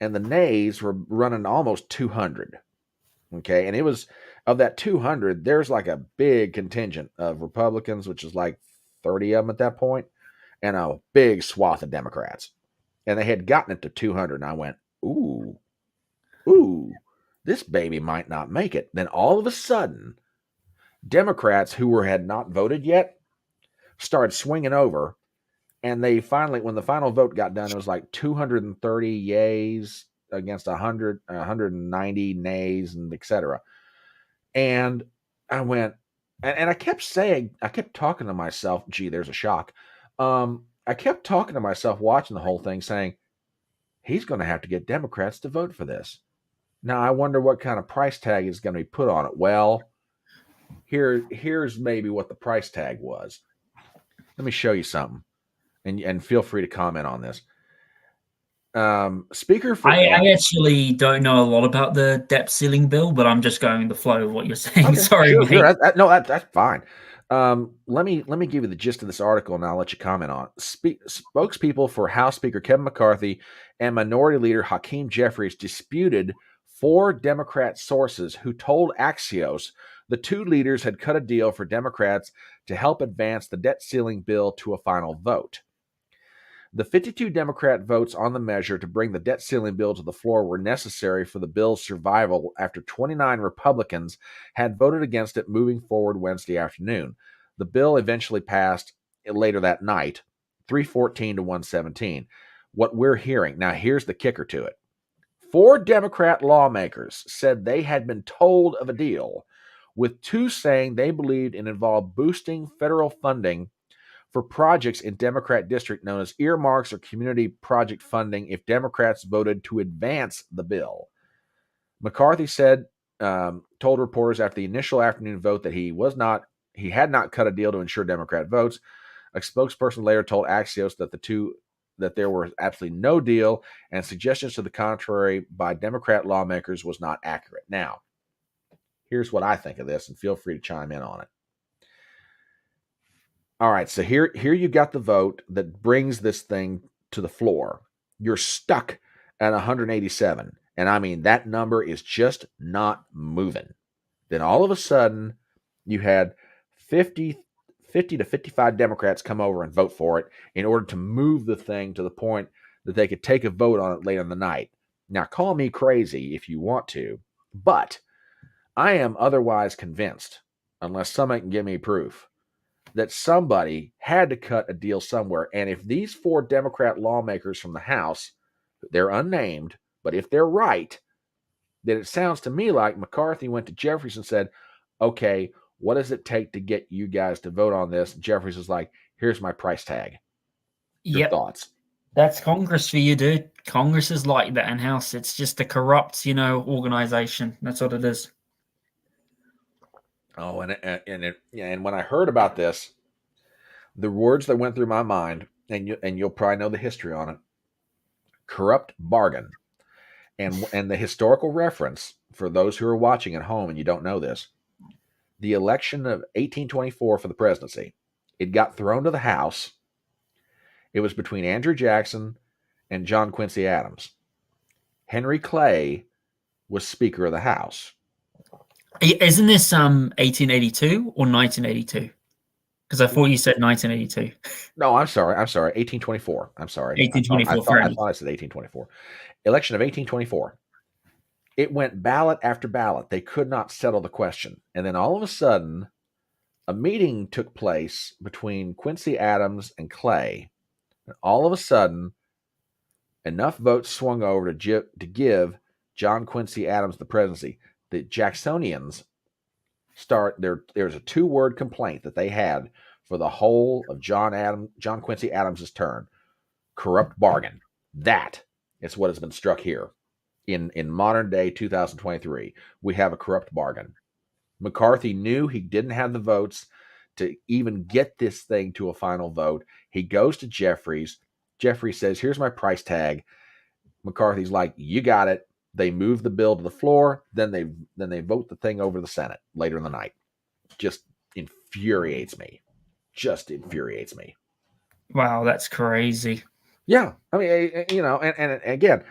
and the nays were running almost 200. Okay, and it was of that 200, there's like a big contingent of Republicans, which is like 30 of them at that point, and a big swath of Democrats. And they had gotten it to 200, and I went, ooh, this baby might not make it. Then all of a sudden, Democrats who had not voted yet started swinging over, and they finally, when the final vote got done, it was like 230 yays against 190 nays, and etc. And I went, and I kept talking to myself, gee, there's a shock. I kept talking to myself watching the whole thing saying, he's going to have to get Democrats to vote for this. Now, I wonder what kind of price tag is going to be put on it. Well, here's maybe what the price tag was. Let me show you something, and feel free to comment on this. Speaker for I actually don't know a lot about the debt ceiling bill, but I'm just going with the flow of what you're saying. Okay, Sorry, mate. Sure. That's fine. Let me give you the gist of this article, and I'll let you comment on it. Spokespeople for House Speaker Kevin McCarthy and Minority Leader Hakeem Jeffries disputed 4 Democrat sources who told Axios the two leaders had cut a deal for Democrats to help advance the debt ceiling bill to a final vote. The 52 Democrat votes on the measure to bring the debt ceiling bill to the floor were necessary for the bill's survival after 29 Republicans had voted against it moving forward Wednesday afternoon. The bill eventually passed later that night, 314 to 117. What we're hearing, now here's the kicker to it. 4 Democrat lawmakers said they had been told of a deal, with 2 saying they believed it involved boosting federal funding for projects in Democrat district known as earmarks or community project funding if Democrats voted to advance the bill. McCarthy said, told reporters after the initial afternoon vote that he had not cut a deal to ensure Democrat votes. A spokesperson later told Axios that there was absolutely no deal, and suggestions to the contrary by Democrat lawmakers was not accurate. Now, here's what I think of this, and feel free to chime in on it. All right, so here you got the vote that brings this thing to the floor. You're stuck at 187, and I mean that number is just not moving. Then all of a sudden, you had 50 to 55 Democrats come over and vote for it in order to move the thing to the point that they could take a vote on it later in the night. Now, call me crazy if you want to, but I am otherwise convinced, unless somebody can give me proof, that somebody had to cut a deal somewhere. And if these 4 Democrat lawmakers from the House, they're unnamed, but if they're right, then it sounds to me like McCarthy went to Jeffries and said, okay, what does it take to get you guys to vote on this? Jeffries is like, here's my price tag. Your thoughts? That's Congress for you, dude. Congress is like that in House. It's just a corrupt, organization. That's what it is. Oh, and when I heard about this, the words that went through my mind, and you'll probably know the history on it, corrupt bargain, and the historical reference for those who are watching at home and you don't know this, the election of 1824 for the presidency. It got thrown to the House. It was between Andrew Jackson and John Quincy Adams. Henry Clay was Speaker of the House. Isn't this 1882 or 1982? Because I thought you said 1982. No, I'm sorry. 1824. I'm sorry. 1824. I thought I said 1824. Election of 1824. It went ballot after ballot. They could not settle the question. And then all of a sudden, a meeting took place between Quincy Adams and Clay. And all of a sudden, enough votes swung over to give John Quincy Adams the presidency. The Jacksonians there's a 2-word complaint that they had for the whole of John Quincy Adams' turn. Corrupt bargain. That is what has been struck here. In modern day 2023, we have a corrupt bargain. McCarthy knew he didn't have the votes to even get this thing to a final vote. He goes to Jeffries. Jeffries says, here's my price tag. McCarthy's like, you got it. They move the bill to the floor. Then they vote the thing over the Senate later in the night. Just infuriates me. Wow, that's crazy. Yeah. I mean, and again,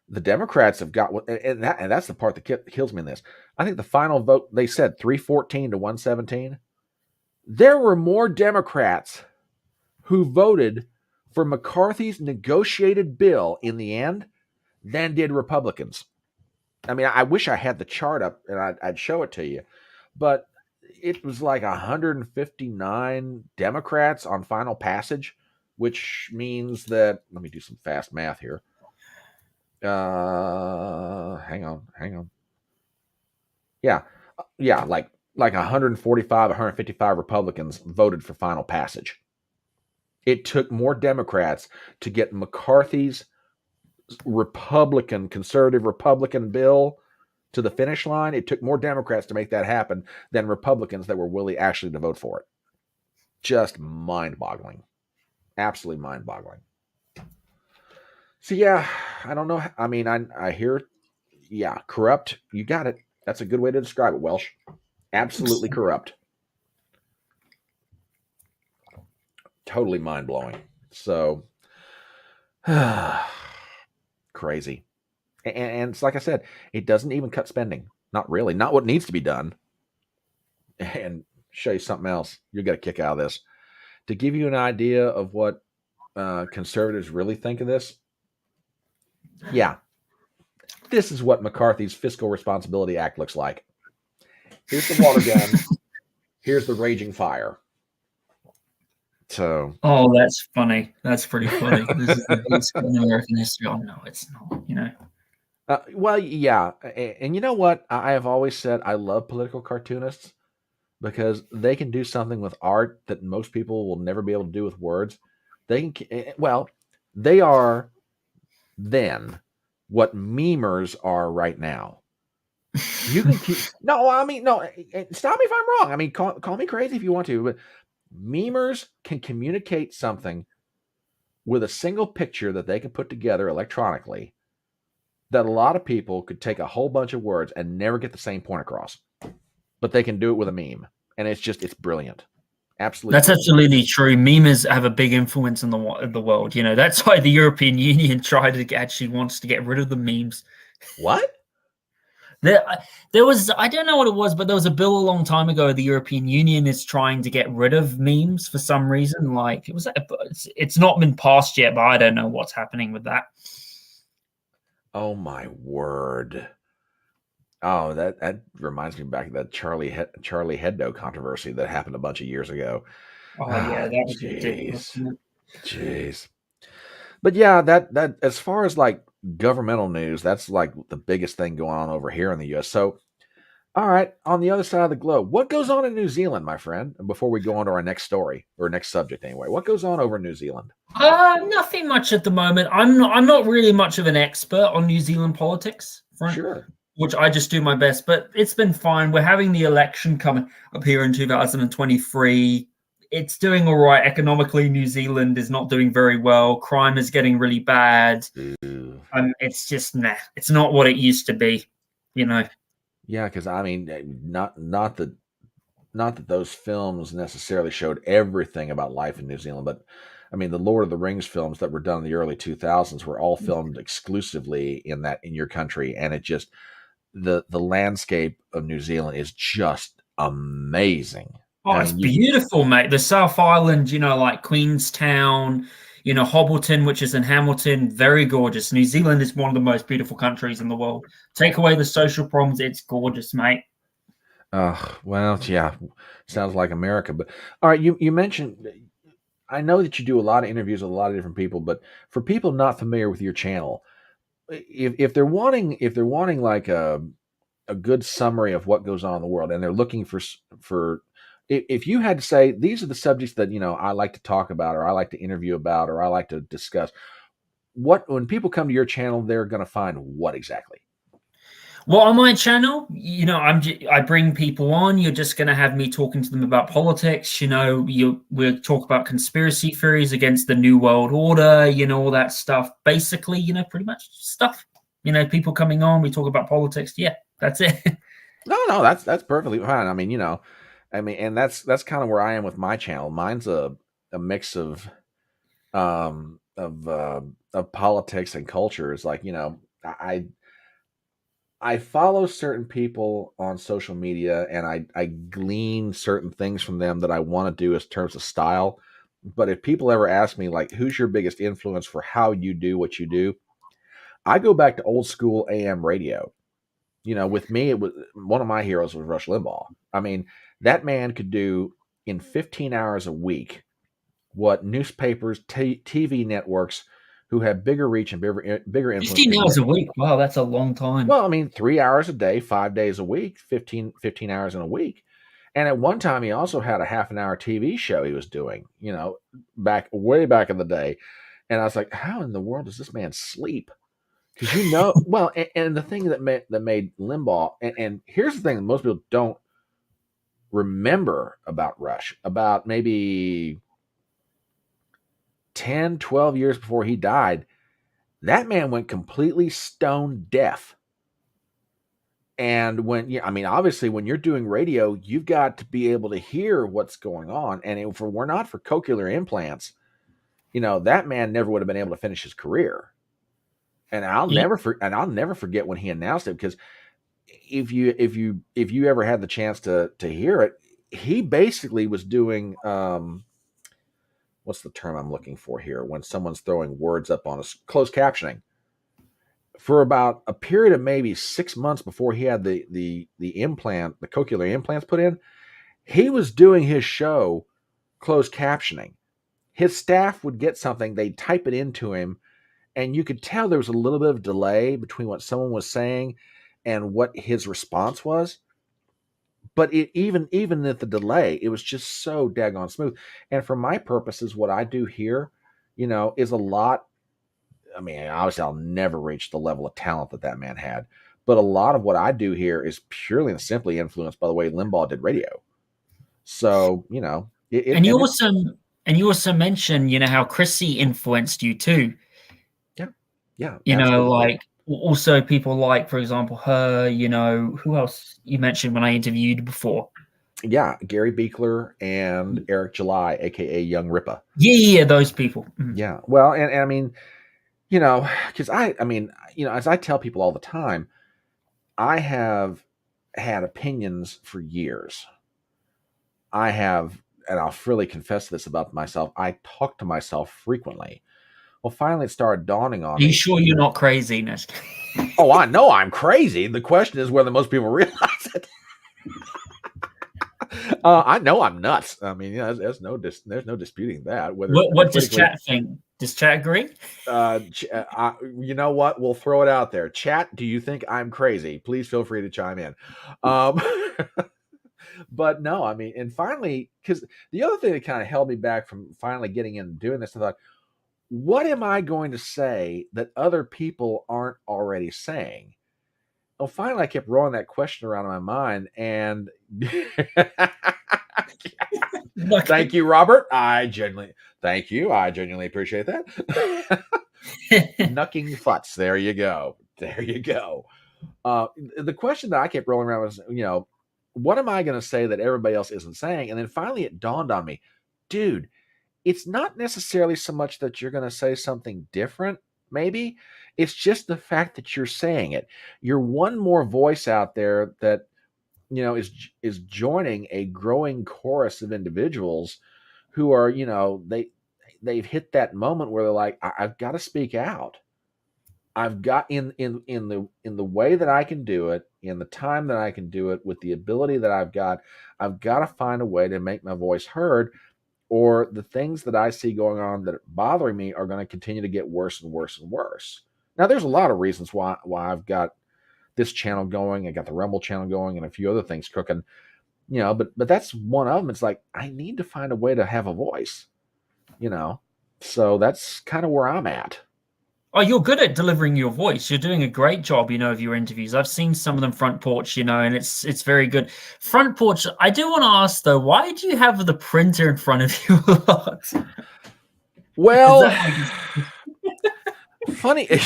the Democrats have got, and that's the part that kills me in this. I think the final vote, they said 314 to 117. There were more Democrats who voted for McCarthy's negotiated bill in the end than did Republicans. I mean, I wish I had the chart up and I'd show it to you, but it was like 159 Democrats on final passage, which means that, let me do some fast math here. Hang on. Yeah, like 145, 155 Republicans voted for final passage. It took more Democrats to get McCarthy's conservative Republican bill to the finish line. It took more Democrats to make that happen than Republicans that were willing actually to vote for it. Just mind-boggling. Absolutely mind-boggling. So yeah, I don't know. I mean, I hear, yeah, corrupt. You got it. That's a good way to describe it, Welsh. Absolutely corrupt. Totally mind-blowing. So, crazy. And it's like I said, it doesn't even cut spending. Not really. Not what needs to be done. And show you something else. You'll get a kick out of this. To give you an idea of what conservatives really think of this, yeah, this is what McCarthy's Fiscal Responsibility Act looks like. Here's the water gun. Here's the raging fire. So. Oh, that's funny. That's pretty funny. This is the biggest in American history. Oh no, it's not. Well, yeah, and you know what? I have always said I love political cartoonists because they can do something with art that most people will never be able to do with words. They are then what memers are right now. You can keep no. Stop me if I'm wrong. I mean, call me crazy if you want to, but memers can communicate something with a single picture that they can put together electronically that a lot of people could take a whole bunch of words and never get the same point across, but they can do it with a meme, and it's brilliant. Absolutely. That's absolutely true. Memers have a big influence in the world. You know, that's why the European Union wants to get rid of the memes. What? There was, I don't know what it was, but there was a bill a long time ago. The European Union is trying to get rid of memes for some reason. Like it's not been passed yet, but I don't know what's happening with that. Oh my word! Oh, that reminds me back of that Charlie Hebdo controversy that happened a bunch of years ago. Oh yeah, that was ridiculous. Jeez. But yeah, that as far as like governmental news, that's like the biggest thing going on over here in the U.S. So, all right, on the other side of the globe, what goes on in New Zealand, my friend? Before we go on to our next story or next subject, anyway, what goes on over in New Zealand? Nothing much at the moment. I'm not really much of an expert on New Zealand politics. Sure. Which I just do my best, but it's been fine. We're having the election coming up here in 2023. It's doing all right economically. New Zealand is not doing very well. Crime is getting really bad. It's just it's not what it used to be, you know. Yeah, because I mean, not that not that those films necessarily showed everything about life in New Zealand, but I mean, the Lord of the Rings films that were done in the early 2000s were all filmed exclusively in your country, and it just the landscape of New Zealand is just amazing. Oh, I it's mean, you beautiful, mate. The South Island, like Queenstown, Hobbleton, which is in Hamilton, very gorgeous. New Zealand is one of the most beautiful countries in the world. Take away the social problems, it's gorgeous, mate. well, yeah, sounds like America. But all right, you mentioned. I know that you do a lot of interviews with a lot of different people, but for people not familiar with your channel, if they're wanting like a good summary of what goes on in the world, and they're looking for if you had to say these are the subjects that I like to talk about, or I like to interview about, or I like to discuss, what when people come to your channel, they're going to find what exactly? Well, on my channel, I bring people on. You're just going to have me talking to them about politics. We'll talk about conspiracy theories against the New World Order. All that stuff. Basically, pretty much stuff. People coming on. We talk about politics. Yeah, that's it. No, that's perfectly fine. I mean, and that's kind of where I am with my channel. Mine's a mix um of uh, of politics and culture. It's like I follow certain people on social media, and I glean certain things from them that I want to do in terms of style. But if people ever ask me, like, who's your biggest influence for how you do what you do, I go back to old school AM radio. With me, it was one of my heroes was Rush Limbaugh. I mean, that man could do in 15 hours a week what newspapers, TV networks who have bigger reach and bigger influence 15 could hours never. a week. Wow, that's a long time. Well, I mean, 3 hours a day, 5 days a week, 15 hours in a week. And at one time, he also had a half an hour TV show he was doing, way back in the day. And I was like, how in the world does this man sleep? Because well, and the thing that made Limbaugh, and here's the thing that most people don't remember about Rush, about maybe 10, 12 years before he died, that man went completely stone deaf. And obviously, when you're doing radio, you've got to be able to hear what's going on. And if it were not for cochlear implants, that man never would have been able to finish his career. And I'll Yeah. never forget when he announced it, because if you ever had the chance to hear it, he basically was doing what's the term I'm looking for here, when someone's throwing words up on a closed captioning, for about a period of maybe 6 months before he had the cochlear implants put in. He was doing his show closed captioning. His staff would get something, they'd type it into him, and you could tell there was a little bit of delay between what someone was saying and what his response was. But even at the delay, it was just so daggone smooth. And for my purposes, what I do here, is a lot. I mean, obviously, I'll never reach the level of talent that man had, but a lot of what I do here is purely and simply influenced by the way Limbaugh did radio. So, And you it's also and you also mentioned, how Chrissy influenced you too. yeah, yeah, absolutely. Like also people like, for example, her, who else you mentioned when I interviewed before? Yeah, Gary Beekler and Eric July, aka Young Ripa. Yeah, those people. Mm. Yeah, well, and I mean, because as I tell people all the time, I have had opinions for years. I have, and I'll freely confess this about myself, I talk to myself frequently. Well, finally, it started dawning Are on you me. sure you're not crazy, Nish? Oh, I know I'm crazy. The question is whether most people realize it. I know I'm nuts. I mean, there's no disputing that. Whether it's What does politically, chat think? Does chat agree? you know what? We'll throw it out there. Chat, do you think I'm crazy? Please feel free to chime in. Um, but no, I mean, and finally, because the other thing that kind of held me back from finally getting into doing this, I thought, what am I going to say that other people aren't already saying? Well, finally, I kept rolling that question around in my mind, and thank you, Robert. Thank you. I genuinely appreciate that. Knucking futz. There you go. There you go. The question that I kept rolling around was, what am I going to say that everybody else isn't saying? And then finally it dawned on me, dude, it's not necessarily so much that you're going to say something different, maybe. It's just the fact that you're saying it. You're one more voice out there that, is joining a growing chorus of individuals who are, they've hit that moment where they're like, I've got to speak out. I've got in the way that I can do it, in the time that I can do it, with the ability that I've got to find a way to make my voice heard, or the things that I see going on that are bothering me are going to continue to get worse and worse and worse. Now, there's a lot of reasons why I've got this channel going. I got the Rumble channel going, and a few other things cooking. But that's one of them. It's like I need to find a way to have a voice. So that's kind of where I'm at. Oh, you're good at delivering your voice. You're doing a great job, of your interviews. I've seen some of them Front Porch, and it's very good. Front Porch, I do want to ask though, why do you have the printer in front of you a lot? Is Well, that funny. dude,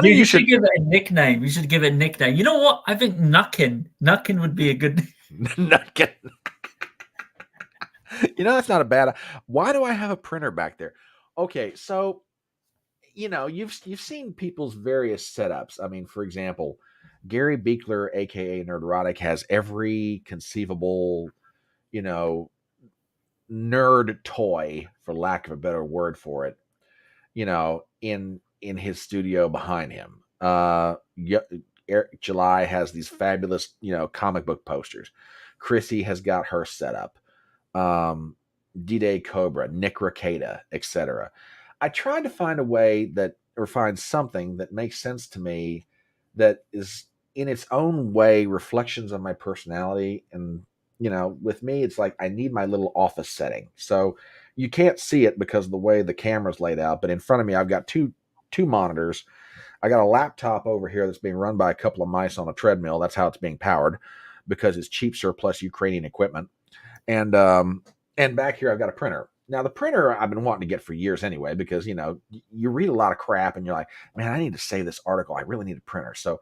you should give it a nickname. You should give it a nickname. You know what? I think Nuckin. Nuckin would be a good Nuckin. That's not a bad. Why do I have a printer back there? Okay, so you've seen people's various setups. I mean, for example, Gary Beekler, aka Nerderotic, has every conceivable, nerd toy, for lack of a better word for it, in his studio behind him. Eric July has these fabulous, comic book posters. Chrissy has got her set up. D-Day Cobra, Nick Ricada, etc. I tried to find a way or find something that makes sense to me, that is in its own way reflections of my personality. And with me, it's like I need my little office setting. So you can't see it because of the way the camera's laid out, but in front of me, I've got two monitors. I got a laptop over here that's being run by a couple of mice on a treadmill. That's how it's being powered, because it's cheap surplus Ukrainian equipment. And back here, I've got a printer. Now, the printer I've been wanting to get for years anyway, because, you read a lot of crap and you're like, man, I need to save this article. I really need a printer. So,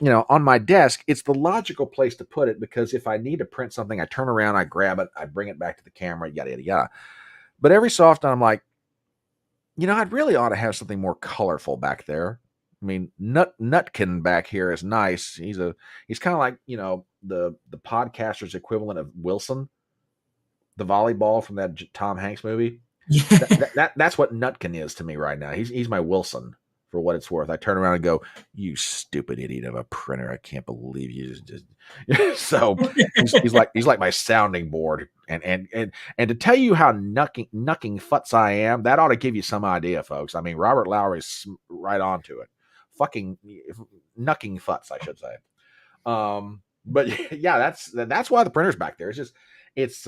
on my desk, it's the logical place to put it, because if I need to print something, I turn around, I grab it, I bring it back to the camera, yada, yada, yada. But every so often, I'm like, I'd really ought to have something more colorful back there. I mean, Nutkin back here is nice. He's kind of like, the podcaster's equivalent of Wilson, the volleyball from that Tom Hanks movie. That's what Nutkin is to me right now. He's my Wilson, for what it's worth. I turn around and go, "You stupid idiot of a printer! I can't believe you just." So he's like my sounding board, and to tell you how nucking futz I am, that ought to give you some idea, folks. I mean, Robert Lowry's right on to it. Fucking nucking futz, I should say. But yeah, that's why the printer's back there. It's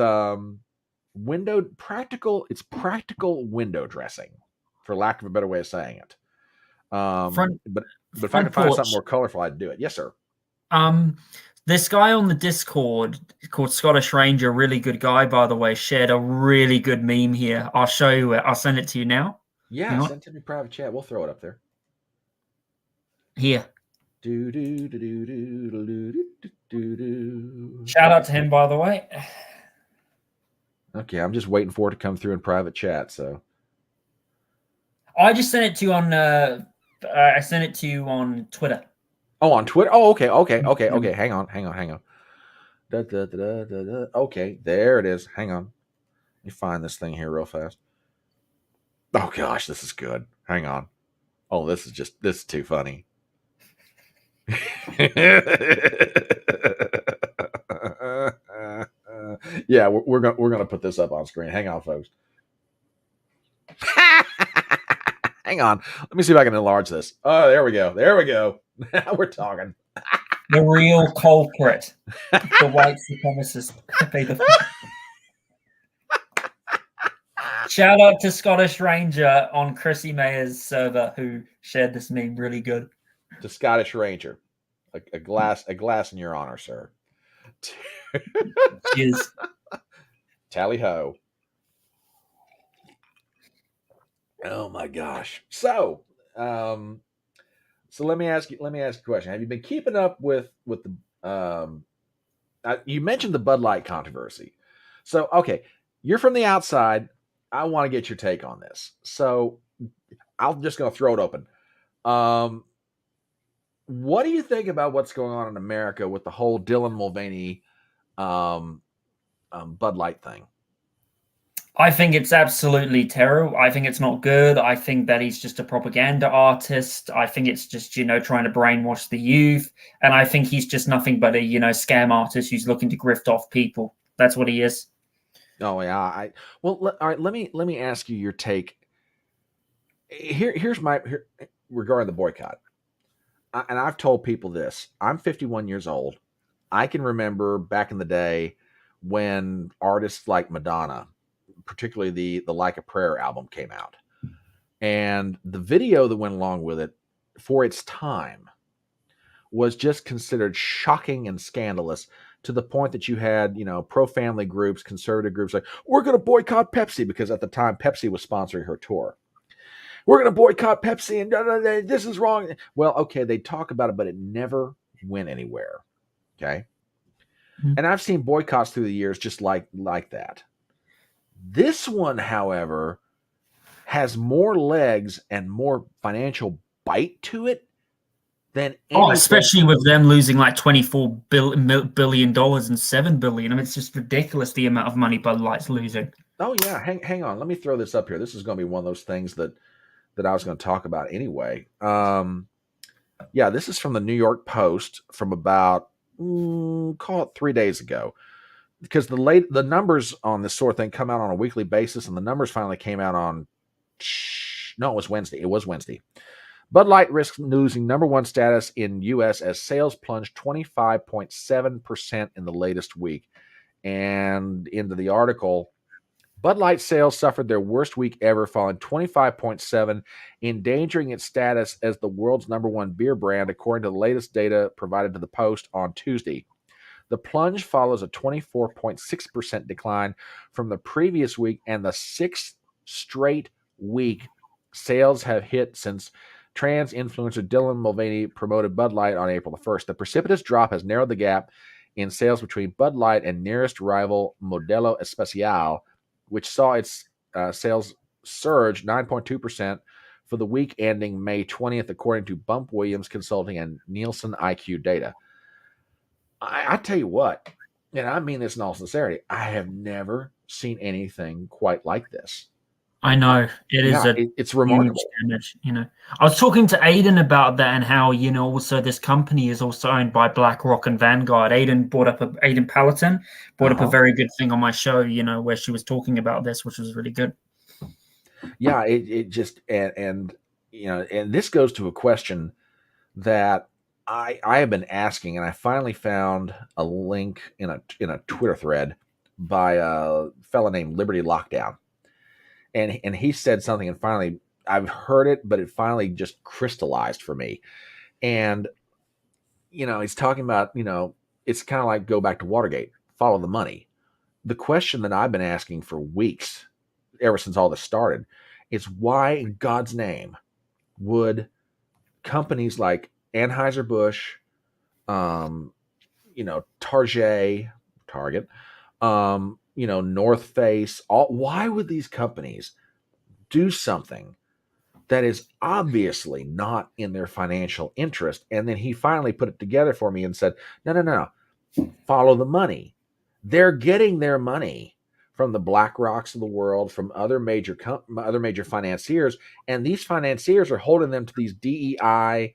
practical window dressing, for lack of a better way of saying it. But if I could find something more colorful, I'd do it. Yes, sir. This guy on the Discord called Scottish Ranger, really good guy, by the way, shared a really good meme here. I'll show you it. I'll send it to you now. Yeah, send it to me private chat. We'll throw it up there. Here. Shout out to him, by the way. Okay, I'm just waiting for it to come through in private chat. So I just sent it to you on. I sent it to you on Twitter. Oh, on Twitter. Oh, okay. Hang on. Okay, there it is. Hang on. Let me find this thing here real fast. Oh gosh, this is good. Hang on. Oh, this is too funny. Yeah, we're gonna put this up on screen. Hang on, folks. Hang on. Let me see if I can enlarge this. Oh, there we go. Now we're talking. The real culprit, the white supremacist. Shout out to Scottish Ranger on Chrissy Mayer's server, who shared this meme. Really good. To Scottish Ranger, a glass in your honor, sir. Cheers. Tally ho. Oh my gosh. So let me ask you a question. Have you been keeping up with the you mentioned the Bud Light controversy. So, okay, you're from the outside. I want to get your take on this. So, I'm just going to throw it open. Um, what do you think about what's going on in America with the whole Dylan Mulvaney um, Bud Light thing? I think it's absolutely terrible. I think it's not good. I think that he's just a propaganda artist. I think it's just, trying to brainwash the youth. And I think he's just nothing but a, scam artist who's looking to grift off people. That's what he is. Oh yeah, all right. Let me ask you your take. Here's regarding the boycott. And I've told people this. I'm 51 years old. I can remember back in the day when artists like Madonna, particularly the Like a Prayer album, came out, and the video that went along with it, for its time, was just considered shocking and scandalous, to the point that you had, pro-family groups, conservative groups like, we're going to boycott Pepsi, because at the time Pepsi was sponsoring her tour. We're going to boycott Pepsi, and this is wrong. Well, okay, they talk about it, but it never went anywhere. Okay. Mm-hmm. And I've seen boycotts through the years just like that. This one, however, has more legs and more financial bite to it than anything. Especially with them losing like $24 billion and $7 billion. I mean, it's just ridiculous the amount of money Bud Light's losing. Oh yeah, hang on. Let me throw this up here. This is going to be one of those things that I was going to talk about anyway. Yeah, this is from the New York Post from about call it 3 days ago, because the numbers on this sort of thing come out on a weekly basis, and the numbers finally came out on no, it was Wednesday. It was Wednesday. Bud Light risks losing number one status in U.S. as sales plunged 25.7% in the latest week. And into the article, Bud Light sales suffered their worst week ever, falling 25.7%, endangering its status as the world's number one beer brand, according to the latest data provided to the Post on Tuesday. The plunge follows a 24.6% decline from the previous week and the sixth straight week sales have hit since trans influencer Dylan Mulvaney promoted Bud Light on April the 1st. The precipitous drop has narrowed the gap in sales between Bud Light and nearest rival Modelo Especial, which saw its sales surge 9.2% for the week ending May 20th, according to Bump Williams Consulting and Nielsen IQ data. I tell you what, and I mean this in all sincerity, I have never seen anything quite like this. I know it's remarkable. Damage, I was talking to Aiden about that, and how also this company is also owned by BlackRock and Vanguard. Aiden Palatine brought up a very good thing on my show, where she was talking about this, which was really good. Yeah, it just and this goes to a question that I have been asking, and I finally found a link in a Twitter thread by a fella named Liberty Lockdown. And he said something, and finally I've heard it, but it finally just crystallized for me. And, he's talking about, it's kind of like go back to Watergate, follow the money. The question that I've been asking for weeks, ever since all this started, is why in God's name would companies like Anheuser-Busch, Target, North Face, why would these companies do something that is obviously not in their financial interest? And then he finally put it together for me and said, no, follow the money. They're getting their money from the BlackRocks of the world, from other major financiers, and these financiers are holding them to these DEI,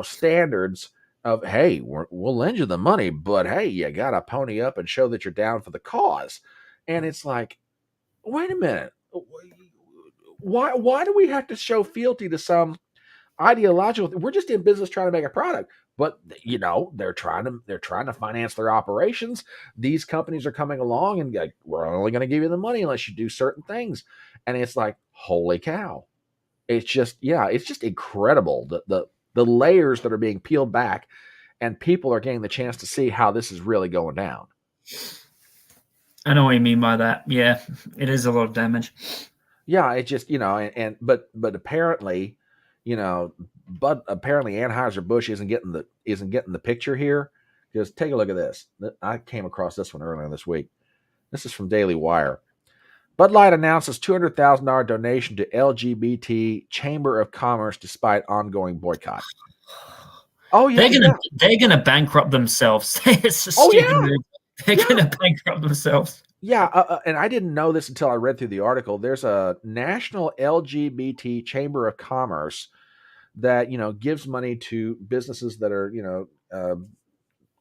standards of, hey, we'll lend you the money, but hey, you got to pony up and show that you're down for the cause. And it's like, wait a minute. Why do we have to show fealty to some ideological? We're just in business trying to make a product, but they're trying to finance their operations. These companies are coming along and like, we're only going to give you the money unless you do certain things. And it's like, holy cow. It's just incredible, the layers that are being peeled back, and people are getting the chance to see how this is really going down. I know what you mean by that. Yeah, it is a lot of damage. Yeah, it just, but apparently, apparently Anheuser-Busch isn't getting the picture here, Because take a look at this. I came across this one earlier this week. This is from Daily Wire. Bud Light announces $200,000 donation to LGBT Chamber of Commerce despite ongoing boycott. Oh yeah, they're gonna bankrupt themselves. It's a stupid move. They're gonna bankrupt themselves. Yeah, and I didn't know this until I read through the article. There's a national LGBT Chamber of Commerce that gives money to businesses that are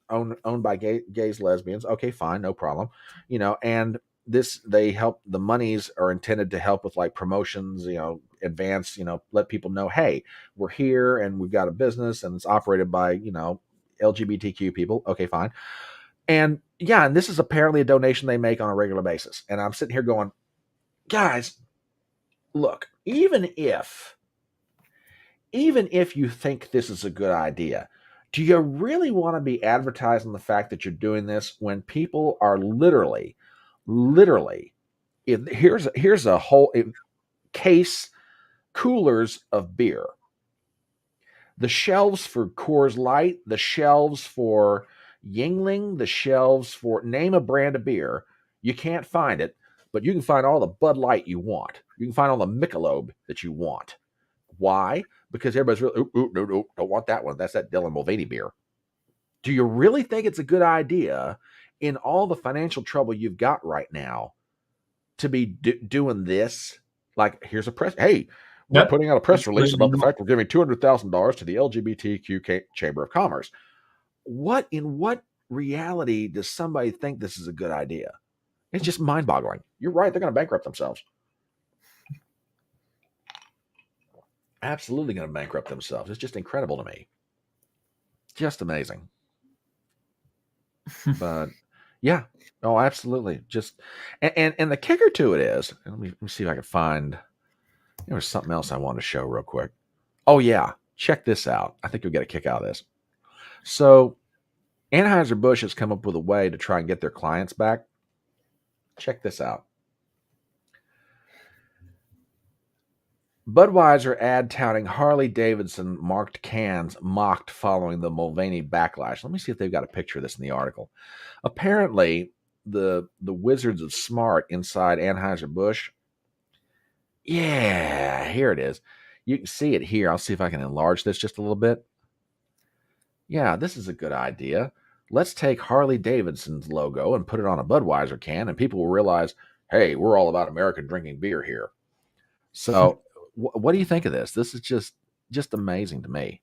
owned by gays, lesbians. Okay, fine, no problem. And they help. The monies are intended to help with like promotions. Advance. Let people know, hey, we're here and we've got a business and it's operated by LGBTQ people. Okay, fine. And yeah, and this is apparently a donation they make on a regular basis. And I'm sitting here going, guys, look, even if you think this is a good idea, do you really want to be advertising the fact that you're doing this when people are literally, here's a whole case, coolers of beer. The shelves for Coors Light, the shelves for Yingling, the shelves for name a brand of beer. You can't find it, but you can find all the Bud Light you want. You can find all the Michelob that you want. Why? Because everybody's really, no, don't want that one. That's that Dylan Mulvaney beer. Do you really think it's a good idea in all the financial trouble you've got right now to be doing this? Like, here's a press. Hey, we're putting out a press release about the fact we're giving $200,000 to the LGBTQ Chamber of Commerce. In what reality does somebody think this is a good idea? It's just mind-boggling. You're right. They're going to bankrupt themselves. Absolutely going to bankrupt themselves. It's just incredible to me. Just amazing. But yeah, oh, absolutely. Just and the kicker to it is, let me see if I can find. There was something else I wanted to show real quick. Oh yeah, check this out. I think you'll get a kick out of this. So Anheuser-Busch has come up with a way to try and get their clients back. Check this out. Budweiser ad touting Harley-Davidson marked cans mocked following the Mulvaney backlash. Let me see if they've got a picture of this in the article. Apparently, the Wizards of Smart inside Anheuser-Busch. Yeah, here it is. You can see it here. I'll see if I can enlarge this just a little bit. Yeah, this is a good idea. Let's take Harley-Davidson's logo and put it on a Budweiser can, and people will realize, hey, we're all about American drinking beer here. So what do you think of this? This is just amazing to me.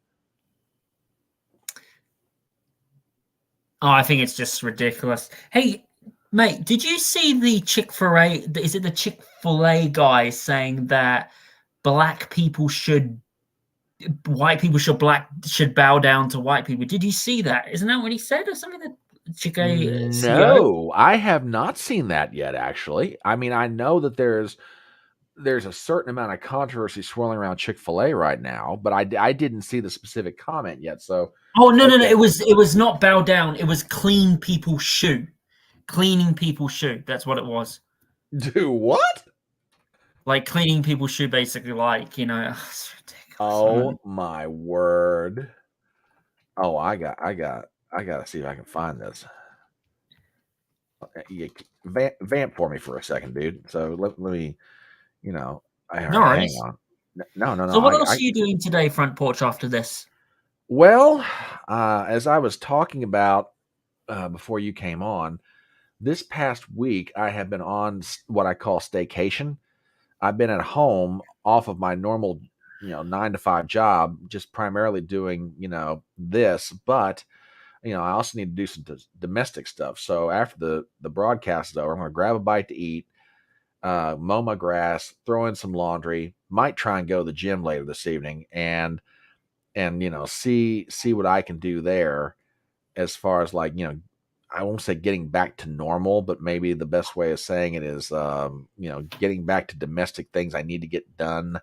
Oh, I think it's just ridiculous. Hey, mate, did you see the Chick-fil-A? Is it the Chick-fil-A guy saying that white people should bow down to white people? Did you see that? Isn't that what he said or something? That Chick-fil-A CEO? No, I have not seen that yet, actually. I mean, I know that there's a certain amount of controversy swirling around Chick-fil-A right now, but I didn't see the specific comment yet. So, no, it was not bow down. It was clean people's shoe. Cleaning people's shoe. That's what it was. Do what? Like cleaning people's shoe, basically. Like, it's ridiculous. Oh my word! Oh, I got to see if I can find this. Vamp for me for a second, dude. So let me. Hang on. No. So what else are you doing today, Front Porch, after this? Well, as I was talking about before you came on, this past week I have been on what I call staycation. I've been at home off of my normal, 9-to-5 job, just primarily doing, this, but I also need to do some domestic stuff. So after the broadcast is over, I'm going to grab a bite to eat, mow my grass, throw in some laundry, might try and go to the gym later this evening and see what I can do there as far as like, I won't say getting back to normal, but maybe the best way of saying it is, getting back to domestic things I need to get done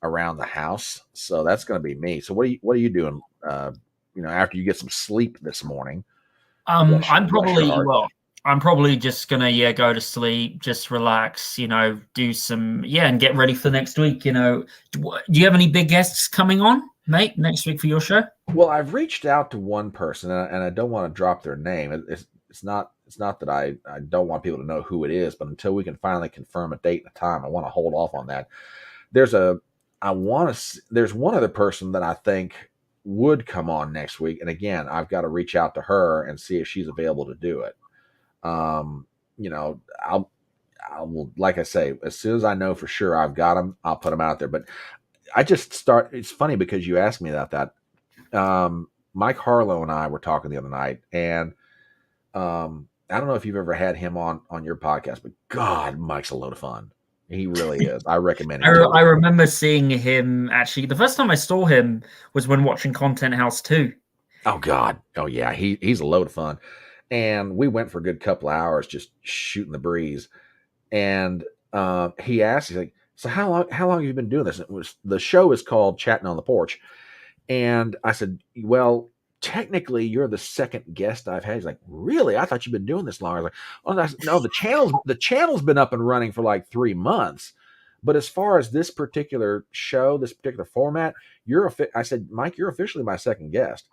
around the house. So that's going to be me. So what are you doing, after you get some sleep this morning? I'm probably just gonna go to sleep, just relax, do some and get ready for next week. Do you have any big guests coming on? mate, next week for your show? Well, I've reached out to one person, and I don't want to drop their name. It's not that I don't want people to know who it is, but until we can finally confirm a date and a time, I want to hold off on that. There's there's one other person that I think would come on next week, and again, I've got to reach out to her and see if she's available to do it. You know, I will, like I say, as soon as I know for sure I've got them, I'll put them out there. But it's funny because you asked me about that. Mike Harlow and I were talking the other night, and I don't know if you've ever had him on your podcast, but God, Mike's a load of fun. He really is. I recommend him. I remember seeing him actually. The first time I saw him was when watching Content House 2. Oh God. Oh yeah. He's a load of fun. And we went for a good couple of hours just shooting the breeze. And he asked, he's like, so how long have you been doing this? The show is called Chatting on the Porch. And I said, well, technically you're the second guest I've had. He's like, really? I thought you've been doing this long. I was like, oh, no, the channel's been up and running for like 3 months. But as far as this particular show, this particular format, I said, Mike, you're officially my second guest.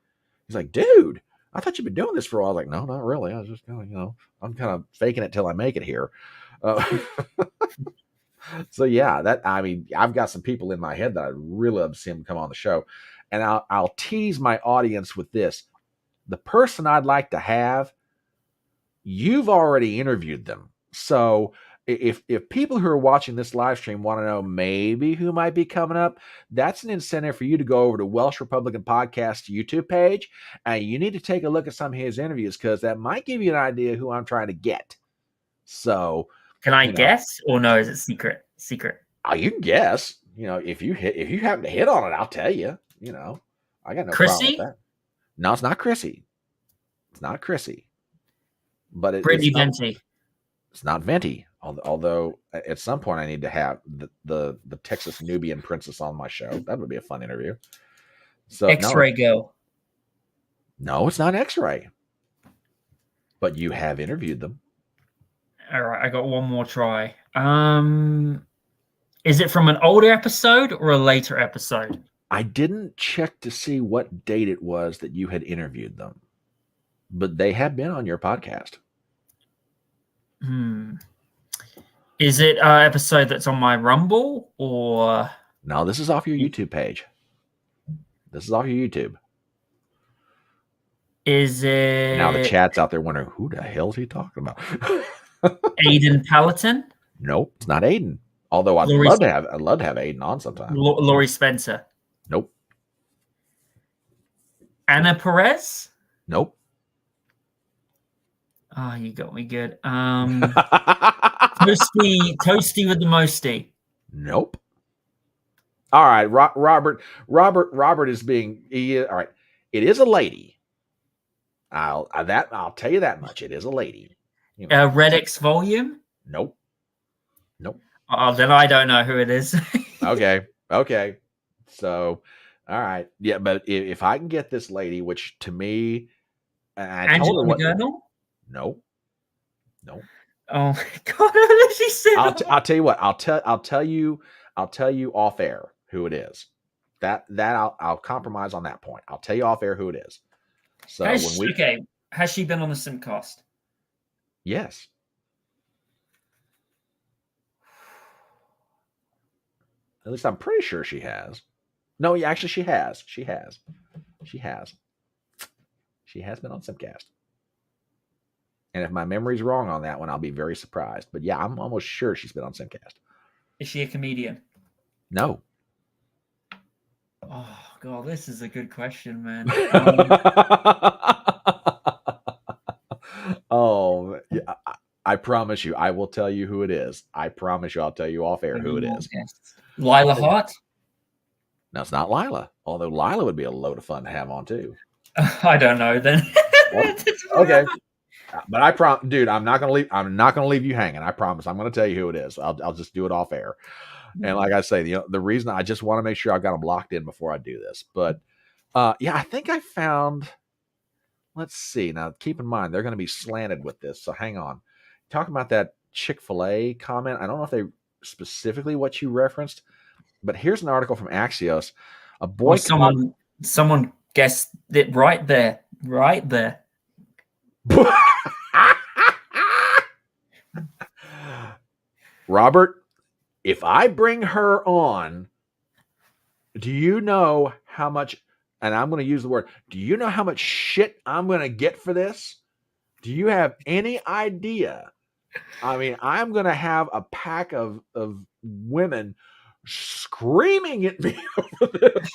He's like, dude, I thought you've been doing this for a while. I was like, no, not really. I was just kind of, I'm kind of faking it till I make it here. So yeah, I've got some people in my head that I'd really love to see them come on the show. And I'll tease my audience with this. The person I'd like to have, you've already interviewed them. So if people who are watching this live stream want to know maybe who might be coming up, that's an incentive for you to go over to Welsh Republican Podcast YouTube page, and you need to take a look at some of his interviews because that might give you an idea who I'm trying to get. So can I guess, or no? Is it secret? You can guess. If you happen to hit on it, I'll tell you. I got no Chrissy? problem with that. No, it's not Chrissy. It's not Chrissy. But Brittany Venti. It's not Venti. Although at some point I need to have the Texas Nubian princess on my show. That would be a fun interview. So X-Ray Girl. No, it's not X-Ray. But you have interviewed them. All right, I got one more try. Is it from an older episode or a later episode? I didn't check to see what date it was that you had interviewed them, but they have been on your podcast. Is it an episode that's on my Rumble or? No, this is off your YouTube page. This is off your YouTube. Is it? Now the chat's out there wondering who the hell is he talking about? Aiden Palatine? Nope, it's not Aiden. Although I'd love to have Aiden on sometime. Laurie Spencer? Nope. Anna Perez? Nope. Oh, you got me good. Toasty with the mosty. Nope. All right, Robert is being. All right, it is a lady. I'll tell you that much. It is a lady. Redix Volume? Nope. Oh, then I don't know who it is. Okay. So, all right. Yeah, but if I can get this lady, which to me, Angela McGurnall? No. Oh my God! She said. I'll tell you what. I'll tell you off air who it is. That I'll compromise on that point. I'll tell you off air who it is. So has she been on the Simcast? Yes. At least I'm pretty sure she has. No, yeah, actually she has. She has been on Simcast. And if my memory's wrong on that one, I'll be very surprised. But yeah, I'm almost sure she's been on Simcast. Is she a comedian? No. Oh God, this is a good question, man. Oh, yeah, I promise you, I will tell you who it is. I promise you, I'll tell you off air who it is. Lila Hart? No, it's not Lila. Although Lila would be a load of fun to have on too. I don't know then. Well, okay. But I promise, dude, I'm not gonna leave you hanging. I promise. I'm gonna tell you who it is. I'll just do it off air. And like I say, the reason I just want to make sure I've got them locked in before I do this. But yeah, I think I found. Let's see. Now, keep in mind they're going to be slanted with this. So hang on. Talking about that Chick-fil-A comment. I don't know if they specifically what you referenced, but here's an article from Axios. A Or boycott. someone guessed it right there. Right there. Robert, if I bring her on, do you know how much, and I'm going to use the word, do you know how much shit I'm going to get for this? Do you have any idea? I mean, I'm going to have a pack of women screaming at me over this.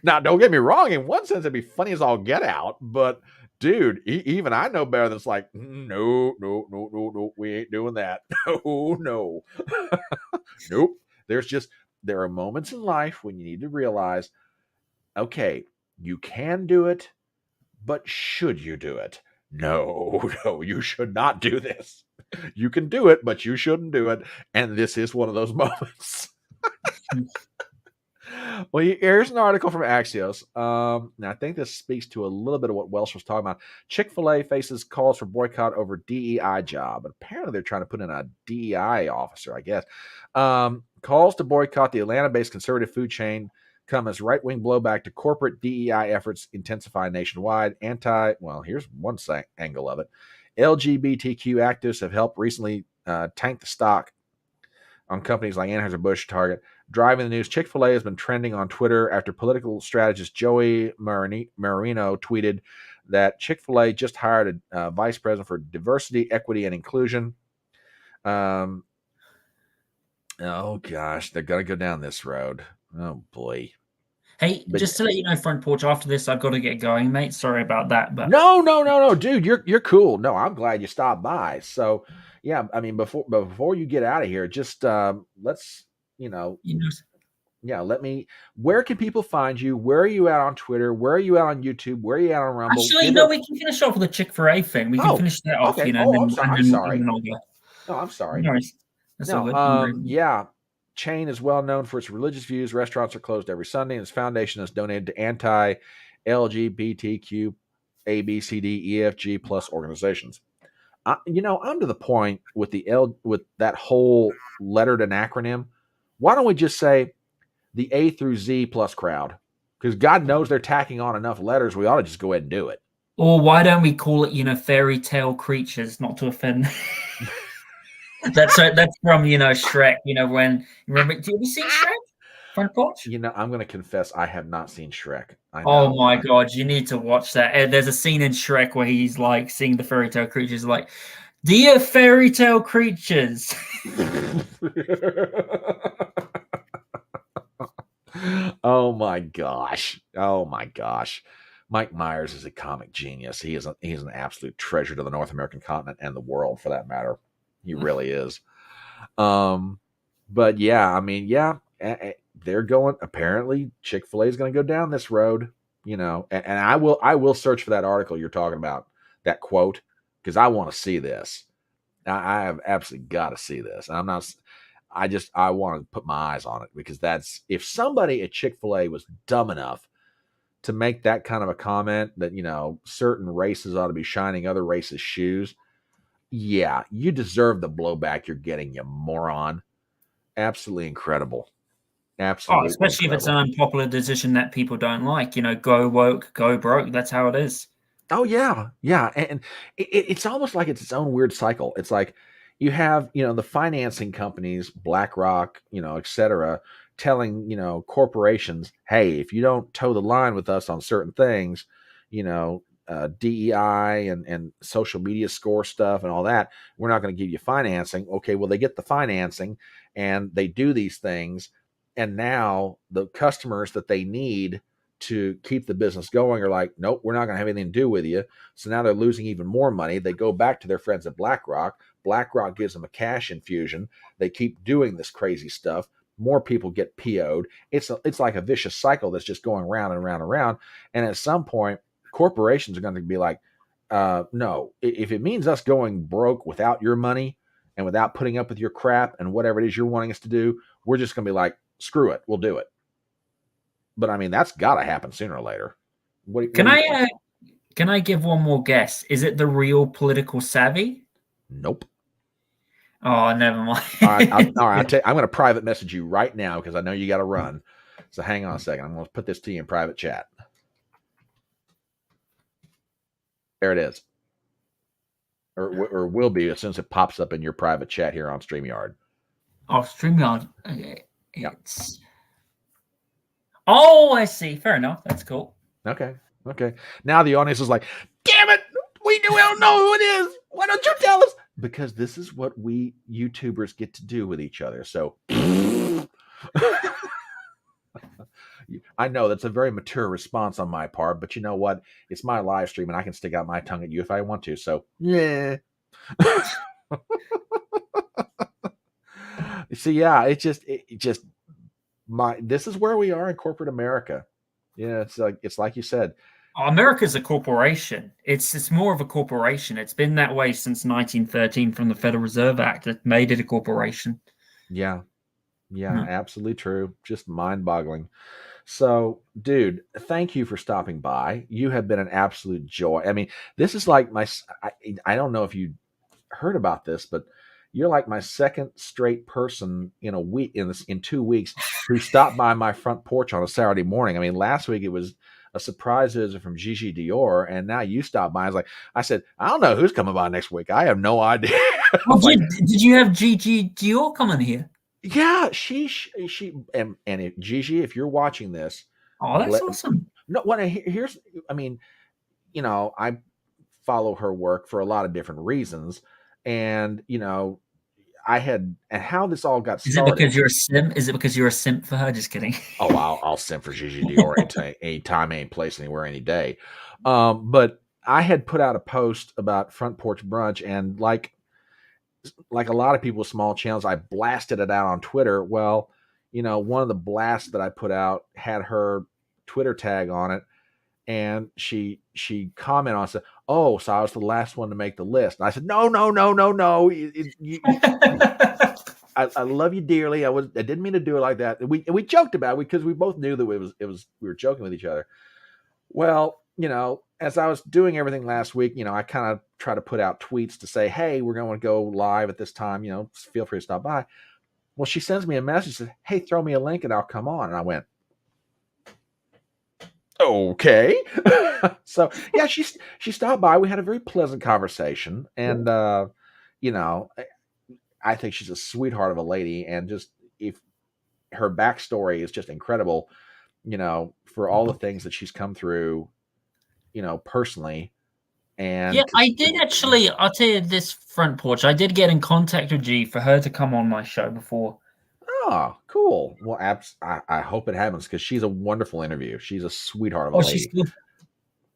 Now, don't get me wrong. In one sense, it'd be funny as all get out. But, dude, even I know better than it's like, no, no, no, no, no. We ain't doing that. No, no. Nope. There are moments in life when you need to realize, okay, you can do it, but should you do it? No, no, you should not do this. You can do it, but you shouldn't do it. And this is one of those moments. Well, here's an article from Axios. Now, I think this speaks to a little bit of what Welsh was talking about. Chick-fil-A faces calls for boycott over DEI job. Apparently, they're trying to put in a DEI officer, I guess. Calls to boycott the Atlanta-based conservative food chain come as right-wing blowback to corporate DEI efforts intensify nationwide. Here's one angle of it. LGBTQ activists have helped recently tank the stock on companies like Anheuser-Busch, Target. Driving the news, Chick-fil-A has been trending on Twitter after political strategist Joey Marino tweeted that Chick-fil-A just hired a vice president for diversity, equity, and inclusion. Oh, gosh, they're going to go down this road. Oh, boy. Hey, just to let you know, Front Porch, after this, I've got to get going, mate. Sorry about that. But No, dude, you're cool. No, I'm glad you stopped by. So, yeah, I mean, before you get out of here, just let's, where can people find you? Where are you at on Twitter? Where are you at on YouTube? Where are you at on Rumble? Actually, no, we can finish off with the Chick-fil-A thing. We can finish that off, okay. I'm sorry. No, I'm sorry. No, that's all good. Yeah. Chain is well known for its religious views. Restaurants are closed every Sunday, and its foundation is donated to anti-LGBTQ ABCDEFG plus organizations. I'm to the point with with that whole lettered an acronym. Why don't we just say the A through Z plus crowd? Because God knows they're tacking on enough letters. We ought to just go ahead and do it. Or why don't we call it, fairy tale creatures, not to offend. That's from Shrek. When remember? Do you see Shrek? Front Porch? I'm going to confess I have not seen Shrek. Oh my God, you need to watch that. There's a scene in Shrek where he's like seeing the fairy tale creatures, like, dear fairy tale creatures. Oh my gosh. Mike Myers is a comic genius. He is an absolute treasure to the North American continent and the world, for that matter. He really is. But yeah, I mean, they're going. Apparently, Chick-fil-A is going to go down this road. And I will search for that article you're talking about, that quote, because I want to see this. I have absolutely got to see this. And I want to put my eyes on it, because if somebody at Chick-fil-A was dumb enough to make that kind of a comment that, certain races ought to be shining other races' shoes, yeah, you deserve the blowback you're getting, you moron. Absolutely incredible. Absolutely. Especially if it's an unpopular decision that people don't like. Go woke, go broke. That's how it is. Oh, yeah. Yeah. And it's almost like it's its own weird cycle. It's like you have, the financing companies, BlackRock, et cetera, telling, corporations, hey, if you don't toe the line with us on certain things, DEI and social media score stuff and all that, we're not going to give you financing. Okay, well, they get the financing and they do these things, and now the customers that they need to keep the business going are like, nope, we're not going to have anything to do with you. So now they're losing even more money. They go back to their friends at BlackRock. BlackRock gives them a cash infusion. They keep doing this crazy stuff. More people get PO'd. It's like a vicious cycle that's just going round and round and round. And at some point, corporations are going to be like, no, if it means us going broke without your money and without putting up with your crap and whatever it is you're wanting us to do, we're just going to be like, screw it, we'll do it. But I mean, that's got to happen sooner or later. Can I give one more guess? Is it the real political savvy? Nope. Oh, never mind. All right, I'm going to private message you right now because I know you got to run. So hang on a second. I'm going to put this to you in private chat. There it is. Or will be as soon as it pops up in your private chat here on StreamYard. Oh, StreamYard. Okay. Yep. It's. Oh, I see. Fair enough. That's cool. Okay. Now the audience is like, damn it, we don't know who it is. Why don't you tell us? Because this is what we YouTubers get to do with each other. So I know that's a very mature response on my part, but you know what? It's my live stream and I can stick out my tongue at you if I want to. So yeah. See, yeah, it just this is where we are in corporate America. Yeah, it's like you said. America's a corporation. It's more of a corporation. It's been that way since 1913 from the Federal Reserve Act that made it a corporation. Yeah, absolutely true. Just mind-boggling. So, dude, thank you for stopping by. You have been an absolute joy. I mean, this is like I don't know if you heard about this, but you're like my second straight person in a week in 2 weeks who stopped by my front porch on a Saturday morning. I mean, last week it was a surprise visit from Gigi Dior, and now you stopped by. I said, I don't know who's coming by next week. I have no idea. Oh, did you have Gigi Dior coming here? Yeah, she and if, Gigi, if you're watching this, oh, that's awesome. No, here's, I mean, you know, I follow her work for a lot of different reasons, and you know, and how this all got started. Is it because you're a simp? Is it because you're a simp for her? Just kidding. Oh, I'll simp for Gigi Dior any time, any place, anywhere, any day. But I had put out a post about Front Porch Brunch, and like a lot of people with small channels, I blasted it out on Twitter. Well, you know, one of the blasts that I put out had her Twitter tag on it, and she commented on it, said, "Oh, so I was the last one to make the list." And I said, "No. I love you dearly. I didn't mean to do it like that." And we joked about it because we both knew that we were joking with each other. Well, you know, as I was doing everything last week, you know, I kind of try to put out tweets to say, hey, we're going to go live at this time. You know, feel free to stop by. Well, she sends me a message, says, hey, throw me a link and I'll come on. And I went, okay. So yeah, she stopped by. We had a very pleasant conversation, and you know, I think she's a sweetheart of a lady, and just if her backstory is just incredible, you know, for all the things that she's come through, you know, personally. And yeah, I did actually. I'll tell you this, Front Porch. I did get in contact with G for her to come on my show before. Oh, cool. Well, I hope it happens because she's a wonderful interview. She's a sweetheart of a lady. She's good.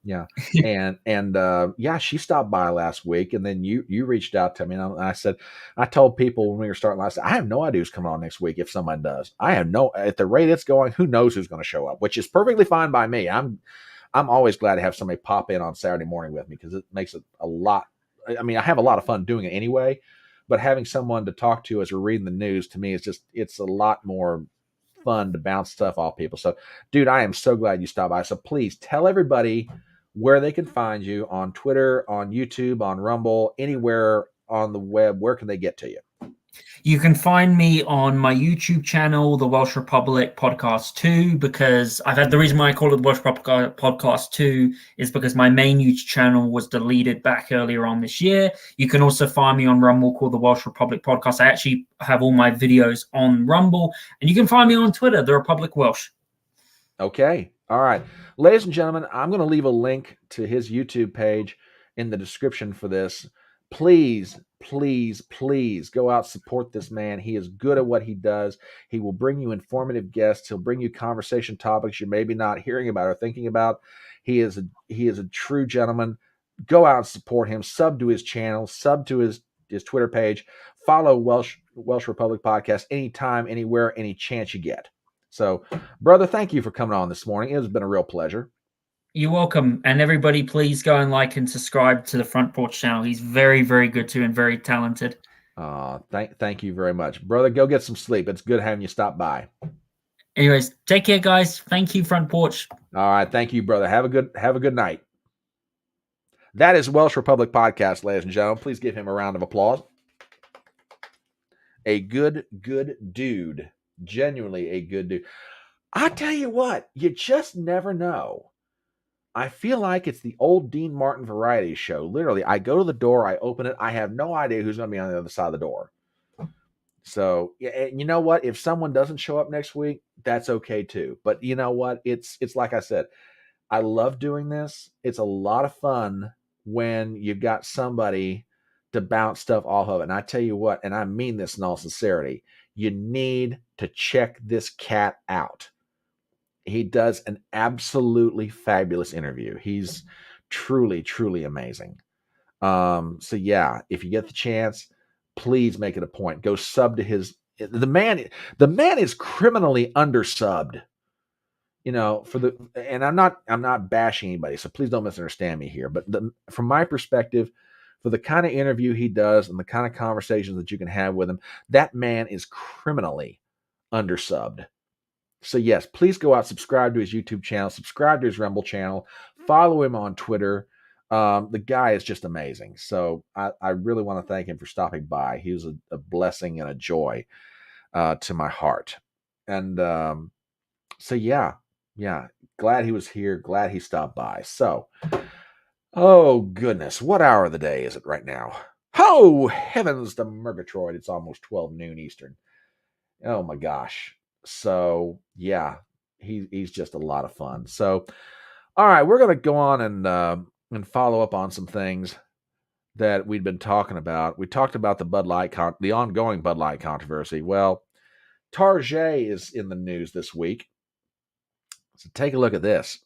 Yeah. and yeah, she stopped by last week, and then you reached out to me, and I said, I told people when we were starting last, I have no idea who's coming on next week if someone does. I have no, at the rate it's going, who knows who's going to show up, which is perfectly fine by me. I'm always glad to have somebody pop in on Saturday morning with me because it makes it a lot. I mean, I have a lot of fun doing it anyway, but having someone to talk to as we're reading the news, to me, it's a lot more fun to bounce stuff off people. So, dude, I am so glad you stopped by. So please tell everybody where they can find you on Twitter, on YouTube, on Rumble, anywhere on the web. Where can they get to you? You can find me on my YouTube channel, the Welsh Republic Podcast 2, because the reason why I call it the Welsh Republic Podcast 2 is because my main YouTube channel was deleted back earlier on this year. You can also find me on Rumble called the Welsh Republic Podcast. I actually have all my videos on Rumble, and you can find me on Twitter, the Republic Welsh. Okay. All right. Ladies and gentlemen, I'm going to leave a link to his YouTube page in the description for this. Please go out, support this man. He is good at what he does. He will bring you informative guests. He'll bring you conversation topics you're maybe not hearing about or thinking about. He is a true gentleman. Go out and support him. Sub to his channel. Sub to his Twitter page. Follow Welsh Republic Podcast anytime, anywhere, any chance you get. So, brother, thank you for coming on this morning. It has been a real pleasure. You're welcome. And everybody, please go and like and subscribe to the Front Porch channel. He's very, very good too and very talented. Thank you very much. Brother, go get some sleep. It's good having you stop by. Anyways, take care, guys. Thank you, Front Porch. All right. Thank you, brother. Have a good night. That is Welsh Republic Podcast, ladies and gentlemen. Please give him a round of applause. A good dude. Genuinely a good dude. I tell you what, you just never know. I feel like it's the old Dean Martin variety show. Literally, I go to the door, I open it, I have no idea who's going to be on the other side of the door. So, yeah, and you know what? If someone doesn't show up next week, that's okay too. But you know what? It's like I said, I love doing this. It's a lot of fun when you've got somebody to bounce stuff off of. And I tell you what, and I mean this in all sincerity, you need to check this cat out. He does an absolutely fabulous interview. He's truly, truly amazing. So yeah, if you get the chance, please make it a point. Go sub to his the man is criminally undersubbed. For the and I'm not bashing anybody, so please don't misunderstand me here. But from my perspective, for the kind of interview he does and the kind of conversations that you can have with him, that man is criminally undersubbed. So yes, please go out, subscribe to his YouTube channel, subscribe to his Rumble channel, follow him on Twitter. The guy is just amazing. So I really want to thank him for stopping by. He was a blessing and a joy to my heart. And so yeah, glad he was here. Glad he stopped by. So, oh goodness, what hour of the day is it right now? Oh heavens to Murgatroyd! It's almost 12 noon Eastern. Oh my gosh. So yeah, he's just a lot of fun. So all right, we're gonna go on and follow up on some things that we'd been talking about. We talked about the ongoing Bud Light controversy. Well, Target is in the news this week. So take a look at this.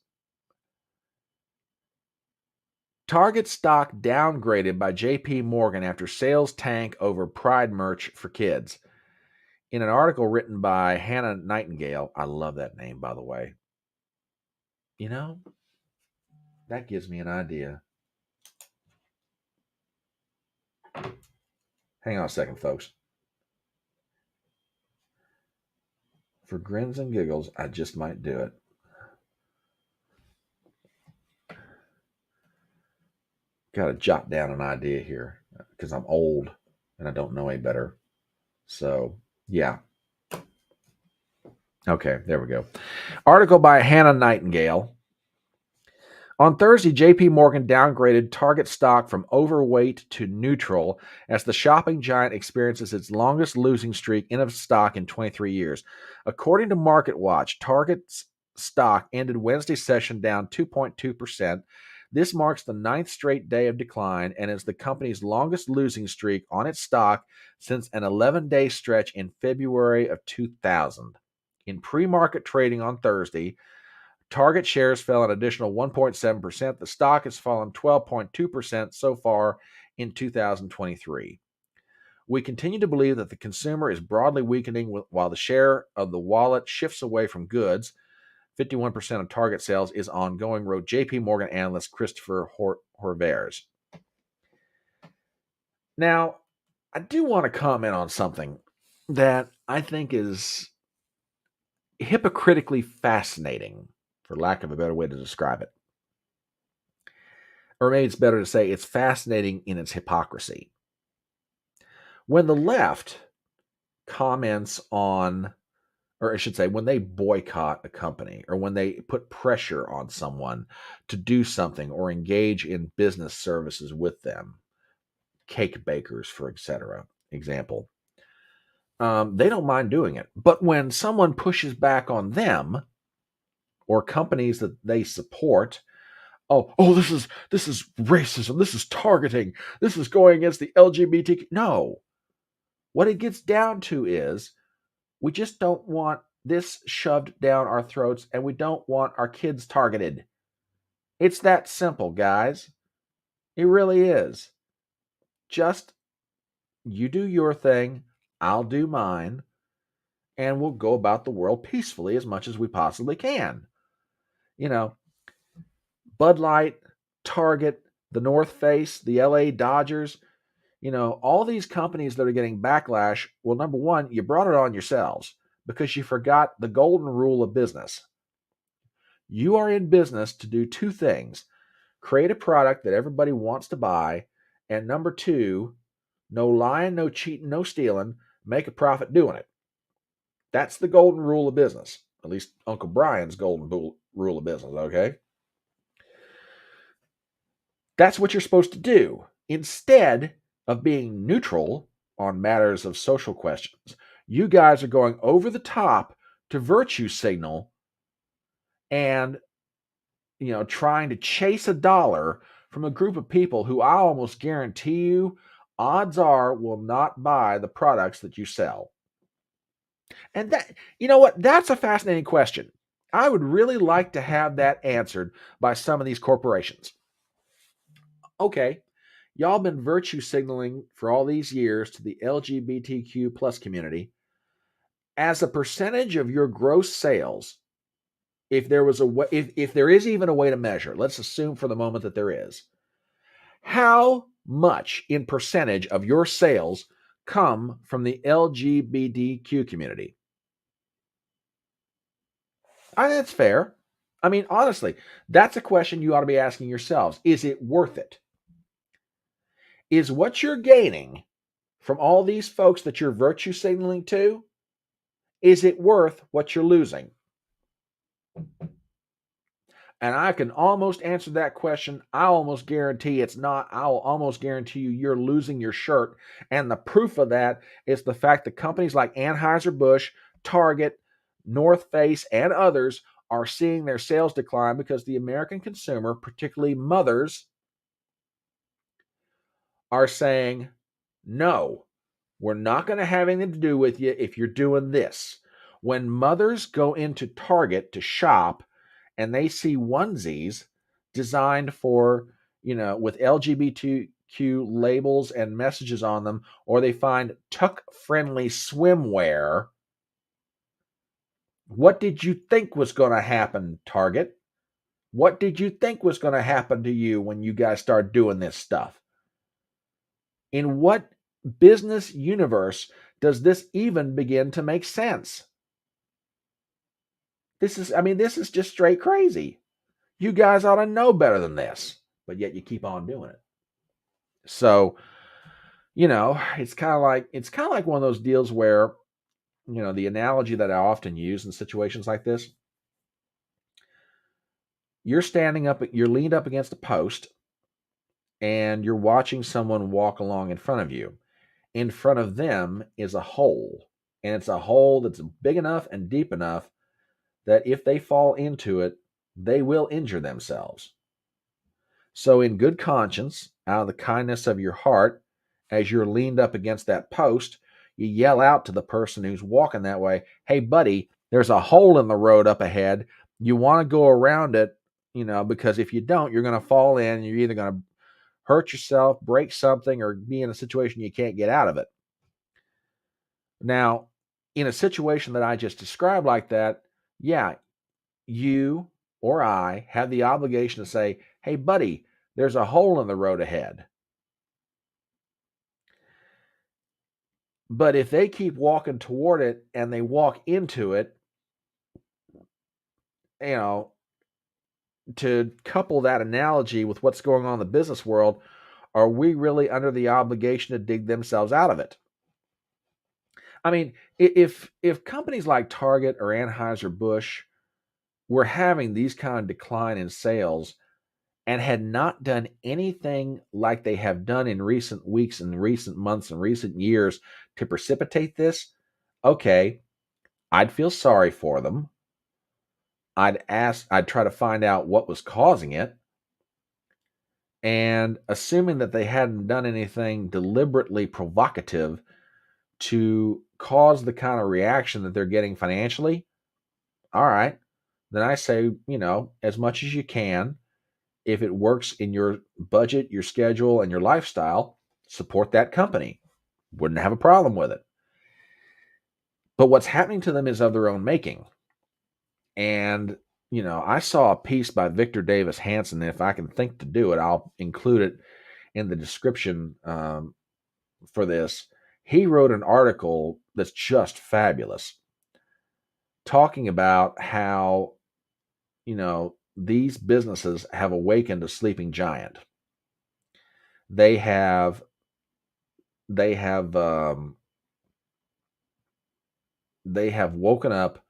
Target stock downgraded by JP Morgan after sales tank over Pride merch for kids. In an article written by Hannah Nightingale, I love that name, by the way. You know, that gives me an idea. Hang on a second, folks. For grins and giggles, I just might do it. Got to jot down an idea here because I'm old and I don't know any better. So, yeah. Okay, there we go. Article by Hannah Nightingale. On Thursday, JP Morgan downgraded Target stock from overweight to neutral as the shopping giant experiences its longest losing streak in a stock in 23 years. According to MarketWatch, Target's stock ended Wednesday's session down 2.2%. This marks the ninth straight day of decline and is the company's longest losing streak on its stock since an 11-day stretch in February of 2000. In pre-market trading on Thursday, Target shares fell an additional 1.7%. The stock has fallen 12.2% so far in 2023. We continue to believe that the consumer is broadly weakening while the share of the wallet shifts away from goods. 51% of Target sales is ongoing, wrote JP Morgan analyst Christopher Horvers. Now, I do want to comment on something that I think is hypocritically fascinating, for lack of a better way to describe it. Or maybe it's better to say it's fascinating in its hypocrisy. When the left comments on, or I should say, when they boycott a company or when they put pressure on someone to do something or engage in business services with them, cake bakers, for example, they don't mind doing it. But when someone pushes back on them or companies that they support, this is racism, this is targeting, this is going against the LGBTQ. No. What it gets down to is we just don't want this shoved down our throats and we don't want our kids targeted. It's that simple, guys. It really is. Just you do your thing, I'll do mine, and we'll go about the world peacefully as much as we possibly can. Bud Light, Target, the North Face, the LA Dodgers, all these companies that are getting backlash. Well, number one, you brought it on yourselves because you forgot the golden rule of business. You are in business to do two things: create a product that everybody wants to buy, and number two, no lying, no cheating, no stealing, make a profit doing it. That's the golden rule of business. At least Uncle Brian's golden rule of business, okay? That's what you're supposed to do. Instead of being neutral on matters of social questions, you guys are going over the top to virtue signal and trying to chase a dollar from a group of people who I almost guarantee you odds are will not buy the products that you sell. And that, you know what? That's a fascinating question. I would really like to have that answered by some of these corporations. Okay, y'all been virtue signaling for all these years to the LGBTQ plus community. As a percentage of your gross sales, if there was a way, if there is even a way to measure, let's assume for the moment that there is, how much in percentage of your sales come from the LGBTQ community? I think that's fair. I mean, honestly, that's a question you ought to be asking yourselves. Is it worth it? Is what you're gaining from all these folks that you're virtue signaling to, is it worth what you're losing? And I can almost answer that question. I almost guarantee it's not. I'll almost guarantee you're losing your shirt. And the proof of that is the fact that companies like Anheuser-Busch, Target, North Face, and others are seeing their sales decline because the American consumer, particularly mothers, are saying, no, we're not going to have anything to do with you if you're doing this. When mothers go into Target to shop and they see onesies designed for, with LGBTQ labels and messages on them, or they find tuck friendly swimwear, what did you think was going to happen, Target? What did you think was going to happen to you when you guys start doing this stuff? In what business universe does this even begin to make sense? This is just straight crazy. You guys ought to know better than this, but yet you keep on doing it. So, it's kind of like one of those deals where, the analogy that I often use in situations like this, you're leaned up against a post and you're watching someone walk along in front of you. In front of them is a hole, and it's a hole that's big enough and deep enough that if they fall into it, they will injure themselves. So, in good conscience, out of the kindness of your heart, as you're leaned up against that post, you yell out to the person who's walking that way, hey, buddy, there's a hole in the road up ahead. You want to go around it, because if you don't, you're going to fall in and you're either going to hurt yourself, break something, or be in a situation you can't get out of it. Now, in a situation that I just described like that, yeah, you or I have the obligation to say, hey, buddy, there's a hole in the road ahead. But if they keep walking toward it and they walk into it, to couple that analogy with what's going on in the business world, are we really under the obligation to dig themselves out of it? I mean, if companies like Target or Anheuser-Busch were having these kind of decline in sales and had not done anything like they have done in recent weeks and recent months and recent years to precipitate this, okay, I'd feel sorry for them. I'd try to find out what was causing it. And assuming that they hadn't done anything deliberately provocative to cause the kind of reaction that they're getting financially, all right, then I say, as much as you can, if it works in your budget, your schedule, and your lifestyle, support that company. Wouldn't have a problem with it. But what's happening to them is of their own making. And, I saw a piece by Victor Davis Hanson. And if I can think to do it, I'll include it in the description for this. He wrote an article that's just fabulous, talking about how, these businesses have awakened a sleeping giant. They have woken up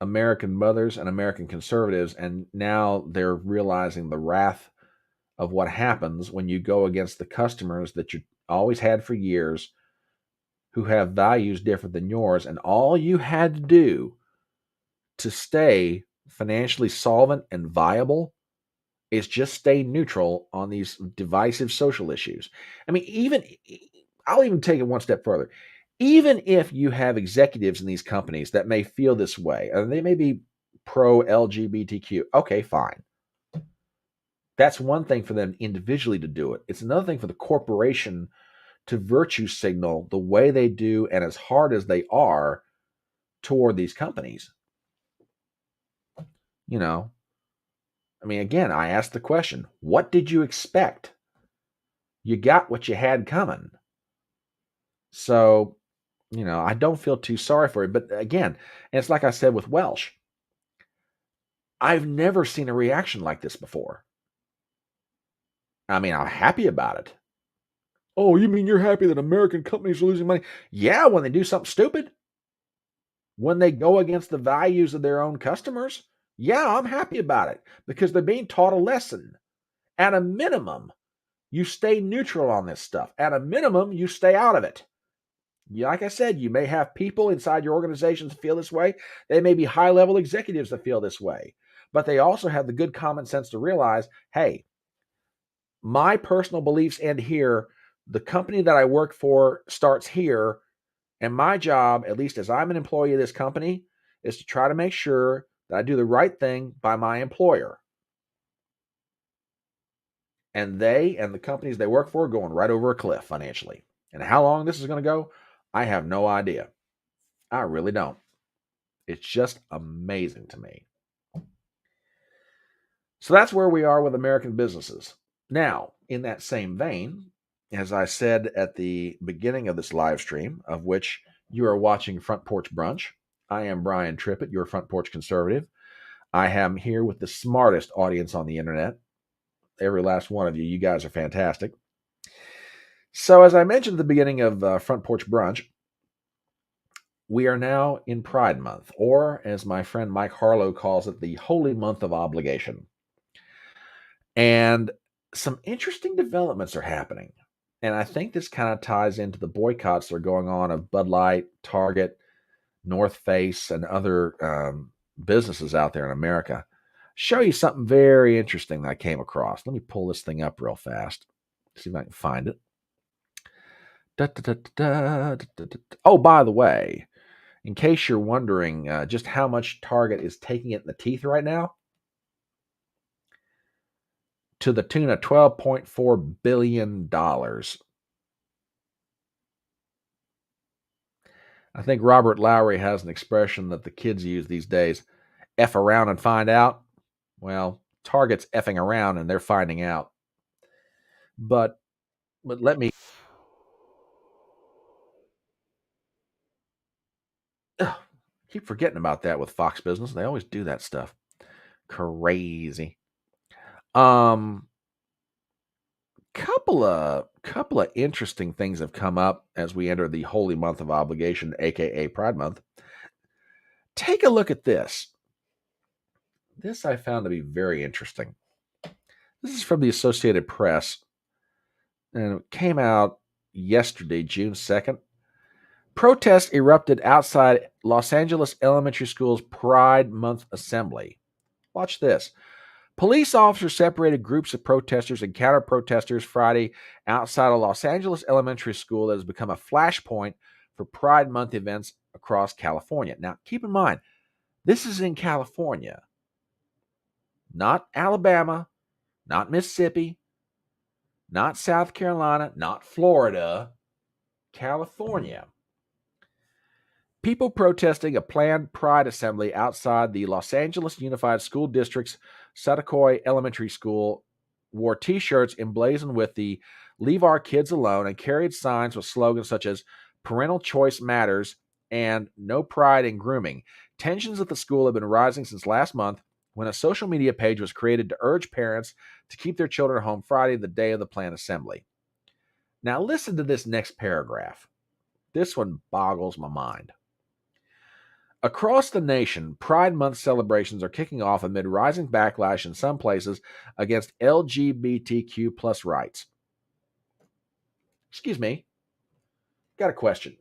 American mothers and American conservatives, and now they're realizing the wrath of what happens when you go against the customers that you always had for years, who have values different than yours, and all you had to do to stay financially solvent and viable is just stay neutral on these divisive social issues. I mean, I'll even take it one step further. Even if you have executives in these companies that may feel this way, and they may be pro LGBTQ, okay, fine. That's one thing for them individually to do it. It's another thing for the corporation to virtue signal the way they do and as hard as they are toward these companies. You know, I mean, again, I asked the question, what did you expect? You got what you had coming. So, I don't feel too sorry for it. But again, it's like I said with Welsh, I've never seen a reaction like this before. I mean, I'm happy about it. Oh, you mean you're happy that American companies are losing money? Yeah, when they do something stupid. When they go against the values of their own customers. Yeah, I'm happy about it because they're being taught a lesson. At a minimum, you stay neutral on this stuff. At a minimum, you stay out of it. Like I said, you may have people inside your organizations feel this way. They may be high-level executives that feel this way. But they also have the good common sense to realize, hey, my personal beliefs end here. The company that I work for starts here. And my job, at least as I'm an employee of this company, is to try to make sure that I do the right thing by my employer. And they and the companies they work for are going right over a cliff financially. And how long this is going to go, I have no idea. I really don't. It's just amazing to me. So that's where we are with American businesses. Now, in that same vein, as I said at the beginning of this live stream, of which you are watching Front Porch Brunch, I am Brian Trippett, your Front Porch Conservative. I am here with the smartest audience on the internet. Every last one of you. You guys are fantastic. So, as I mentioned at the beginning of Front Porch Brunch, we are now in Pride Month, or as my friend Mike Harlow calls it, the Holy Month of Obligation. And some interesting developments are happening. And I think this kind of ties into the boycotts that are going on of Bud Light, Target, North Face, and other businesses out there in America. Show you something very interesting that I came across. Let me pull this thing up real fast. See if I can find it. Oh, by the way, in case you're wondering just how much Target is taking it in the teeth right now, to the tune of $12.4 billion. I think Robert Lowry has an expression that the kids use these days, F around and find out. Well, Target's effing around and they're finding out. But let me keep forgetting about that with Fox Business. They always do that stuff. Crazy. Couple of interesting things have come up as we enter the holy month of obligation, aka Pride Month. Take a look at this. This I found to be very interesting. This is from the Associated Press, and it came out yesterday, June 2nd. Protests erupted outside Los Angeles Elementary School's Pride Month assembly. Watch this. Police officers separated groups of protesters and counter-protesters Friday outside a Los Angeles elementary school that has become a flashpoint for Pride Month events across California. Now, keep in mind, this is in California, not Alabama, not Mississippi, not South Carolina, not Florida, California. People protesting a planned Pride assembly outside the Los Angeles Unified School District's Satakoy Elementary School wore T-shirts emblazoned with the "Leave Our Kids Alone" and carried signs with slogans such as "Parental Choice Matters" and "No Pride in Grooming." Tensions at the school have been rising since last month when a social media page was created to urge parents to keep their children home Friday, the day of the planned assembly. Now listen to this next paragraph. This one boggles my mind. Across the nation, Pride Month celebrations are kicking off amid rising backlash in some places against LGBTQ plus rights. Excuse me. Got a question.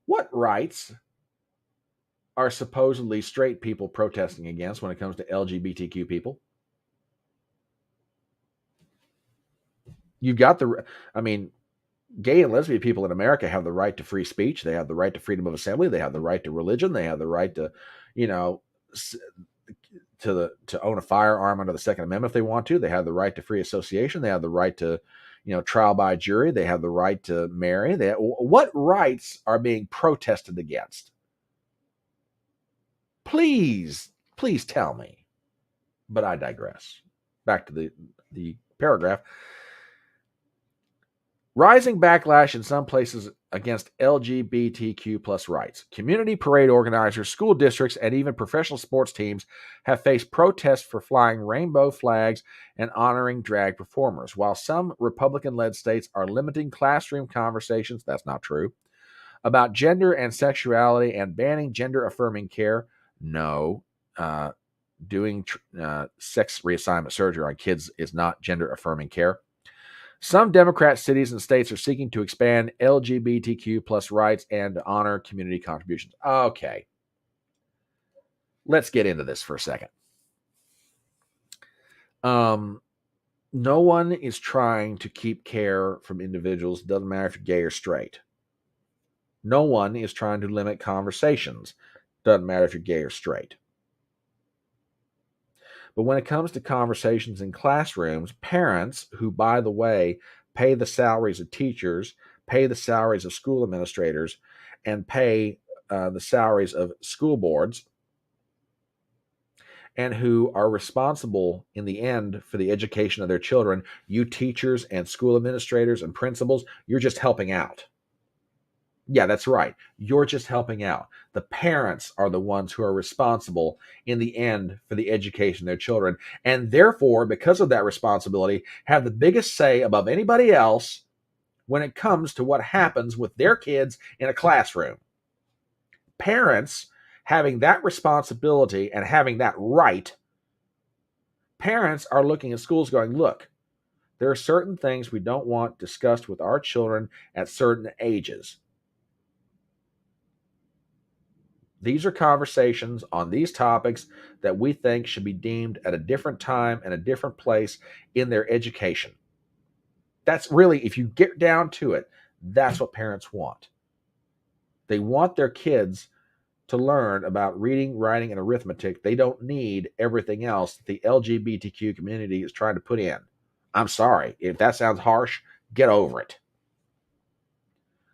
What rights are supposedly straight people protesting against when it comes to LGBTQ people? You've got gay and lesbian people in America have the right to free speech. They have the right to freedom of assembly. They have the right to religion. They have the right to, to own a firearm under the Second Amendment if they want to. They have the right to free association. They have the right to, trial by jury. They have the right to marry. What rights are being protested against? Please tell me. But I digress. Back to the paragraph. Rising backlash in some places against LGBTQ plus rights. Community parade organizers, school districts, and even professional sports teams have faced protests for flying rainbow flags and honoring drag performers. While some Republican-led states are limiting classroom conversations, that's not true, about gender and sexuality and banning gender-affirming care, no, doing sex reassignment surgery on kids is not gender-affirming care. Some Democrat cities and states are seeking to expand LGBTQ plus rights and honor community contributions. Okay. Let's get into this for a second. No one is trying to keep care from individuals. Doesn't matter if you're gay or straight. No one is trying to limit conversations. Doesn't matter if you're gay or straight. But when it comes to conversations in classrooms, parents who, by the way, pay the salaries of teachers, pay the salaries of school administrators, and pay the salaries of school boards, and who are responsible in the end for the education of their children, you teachers and school administrators and principals, you're just helping out. Yeah, that's right. You're just helping out. The parents are the ones who are responsible in the end for the education of their children. And therefore, because of that responsibility, have the biggest say above anybody else when it comes to what happens with their kids in a classroom. Parents having that responsibility and having that right, parents are looking at schools going, look, there are certain things we don't want discussed with our children at certain ages. These are conversations on these topics that we think should be deemed at a different time and a different place in their education. That's really, if you get down to it, that's what parents want. They want their kids to learn about reading, writing, and arithmetic. They don't need everything else that the LGBTQ community is trying to put in. I'm sorry. If that sounds harsh, get over it.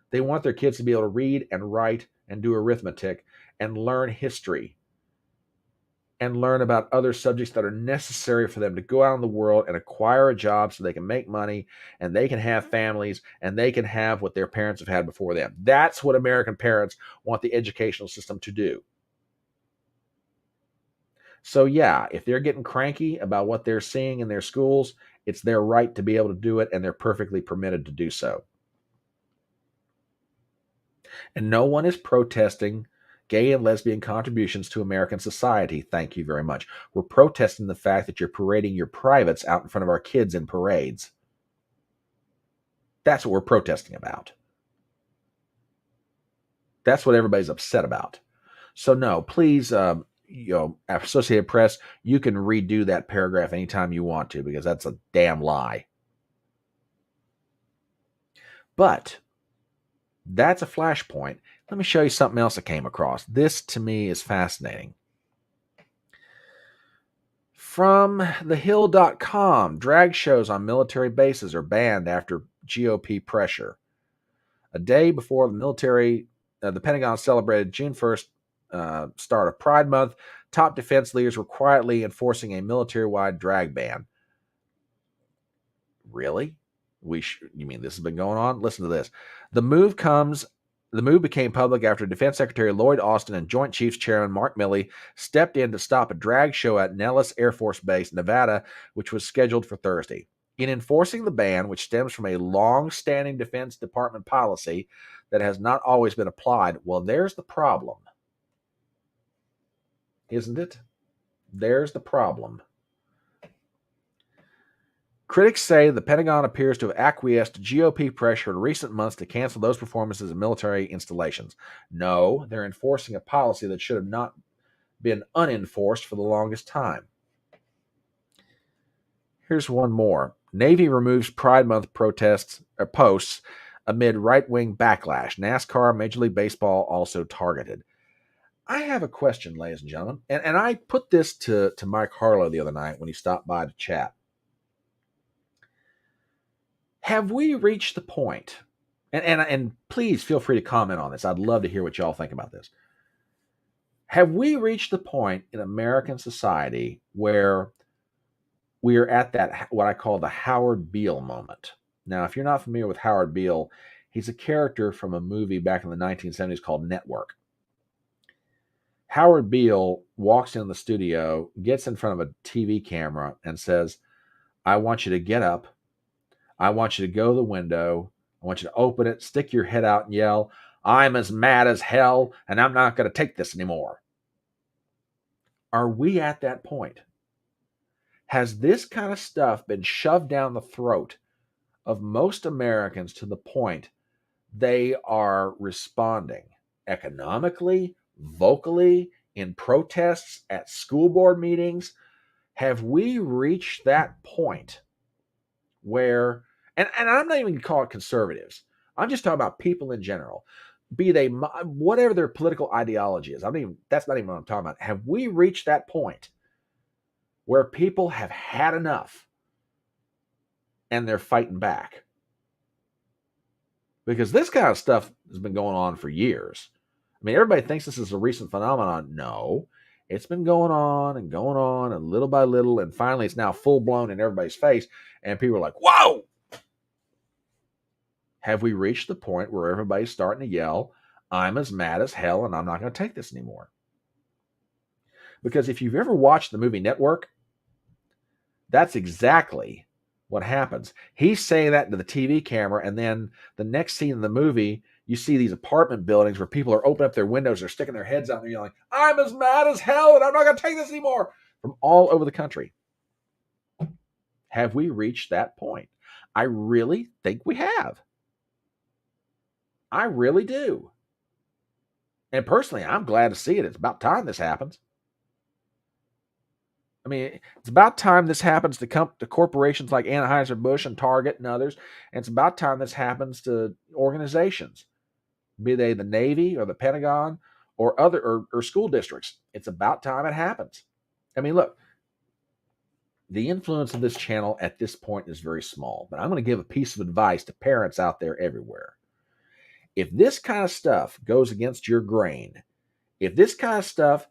They want their kids to be able to read and write and do arithmetic and learn history and learn about other subjects that are necessary for them to go out in the world and acquire a job so they can make money and they can have families and they can have what their parents have had before them. That's what American parents want the educational system to do. So yeah, if they're getting cranky about what they're seeing in their schools, it's their right to be able to do it, and they're perfectly permitted to do so. And no one is protesting gay and lesbian contributions to American society. Thank you very much. We're protesting the fact that you're parading your privates out in front of our kids in parades. That's what we're protesting about. That's what everybody's upset about. So no, please, Associated Press, you can redo that paragraph anytime you want to, because that's a damn lie. But that's a flashpoint. Let me show you something else I came across. This, to me, is fascinating. From thehill.com, drag shows on military bases are banned after GOP pressure. A day before the Pentagon celebrated June 1st, start of Pride Month, top defense leaders were quietly enforcing a military-wide drag ban. Really? You mean this has been going on? Listen to this. The move became public after Defense Secretary Lloyd Austin and Joint Chiefs Chairman Mark Milley stepped in to stop a drag show at Nellis Air Force Base, Nevada, which was scheduled for Thursday. In enforcing the ban, which stems from a long-standing Defense Department policy that has not always been applied, well, there's the problem, isn't it? There's the problem. Critics say the Pentagon appears to have acquiesced to GOP pressure in recent months to cancel those performances in military installations. No, they're enforcing a policy that should have not been unenforced for the longest time. Here's one more. Navy removes Pride Month posts amid right-wing backlash. NASCAR, Major League Baseball also targeted. I have a question, ladies and gentlemen, and I put this to Mike Harlow the other night when he stopped by to chat. Have we reached the point, and please feel free to comment on this. I'd love to hear what y'all think about this. Have we reached the point in American society where we are at that, what I call the Howard Beale moment? Now, if you're not familiar with Howard Beale, he's a character from a movie back in the 1970s called Network. Howard Beale walks in the studio, gets in front of a TV camera, and says, I want you to get up. I want you to go to the window. I want you to open it, stick your head out, and yell, I'm as mad as hell, and I'm not going to take this anymore. Are we at that point? Has this kind of stuff been shoved down the throat of most Americans to the point they are responding economically, vocally, in protests, at school board meetings? Have we reached that point where, and I'm not even going to call it conservatives, I'm just talking about people in general, be they whatever their political ideology is. That's not even what I'm talking about. Have we reached that point where people have had enough and they're fighting back? Because this kind of stuff has been going on for years. I mean, everybody thinks this is a recent phenomenon. No, it's been going on and little by little, and finally it's now full blown in everybody's face, and people are like, whoa! Have we reached the point where everybody's starting to yell, I'm as mad as hell and I'm not going to take this anymore? Because if you've ever watched the movie Network, that's exactly what happens. He's saying that to the TV camera, and then the next scene in the movie, you see these apartment buildings where people are opening up their windows, they're sticking their heads out, and they're yelling, I'm as mad as hell and I'm not going to take this anymore, from all over the country. Have we reached that point? I really think we have. I really do. And personally, I'm glad to see it. It's about time this happens. I mean, it's about time this happens to corporations like Anheuser-Busch and Target and others. And it's about time this happens to organizations, be they the Navy or the Pentagon or other or school districts. It's about time it happens. I mean, look, the influence of this channel at this point is very small, but I'm going to give a piece of advice to parents out there everywhere. If this kind of stuff goes against your grain, if this kind of stuff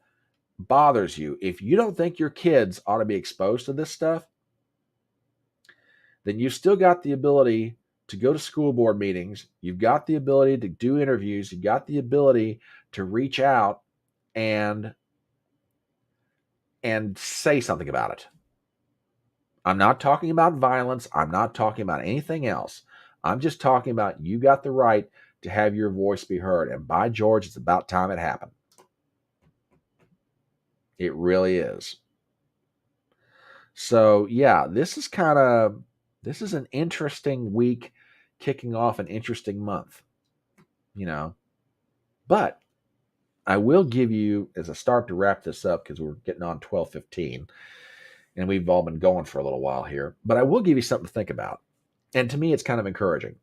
bothers you, if you don't think your kids ought to be exposed to this stuff, then you've still got the ability to go to school board meetings. You've got the ability to do interviews. You've got the ability to reach out and say something about it. I'm not talking about violence. I'm not talking about anything else. I'm just talking about you got the right to have your voice be heard. And by George, it's about time it happened. It really is. So, yeah, this is an interesting week, kicking off an interesting month, But I will give you, as I start to wrap this up, because we're getting on 12:15, and we've all been going for a little while here, but I will give you something to think about. And to me, it's kind of encouraging.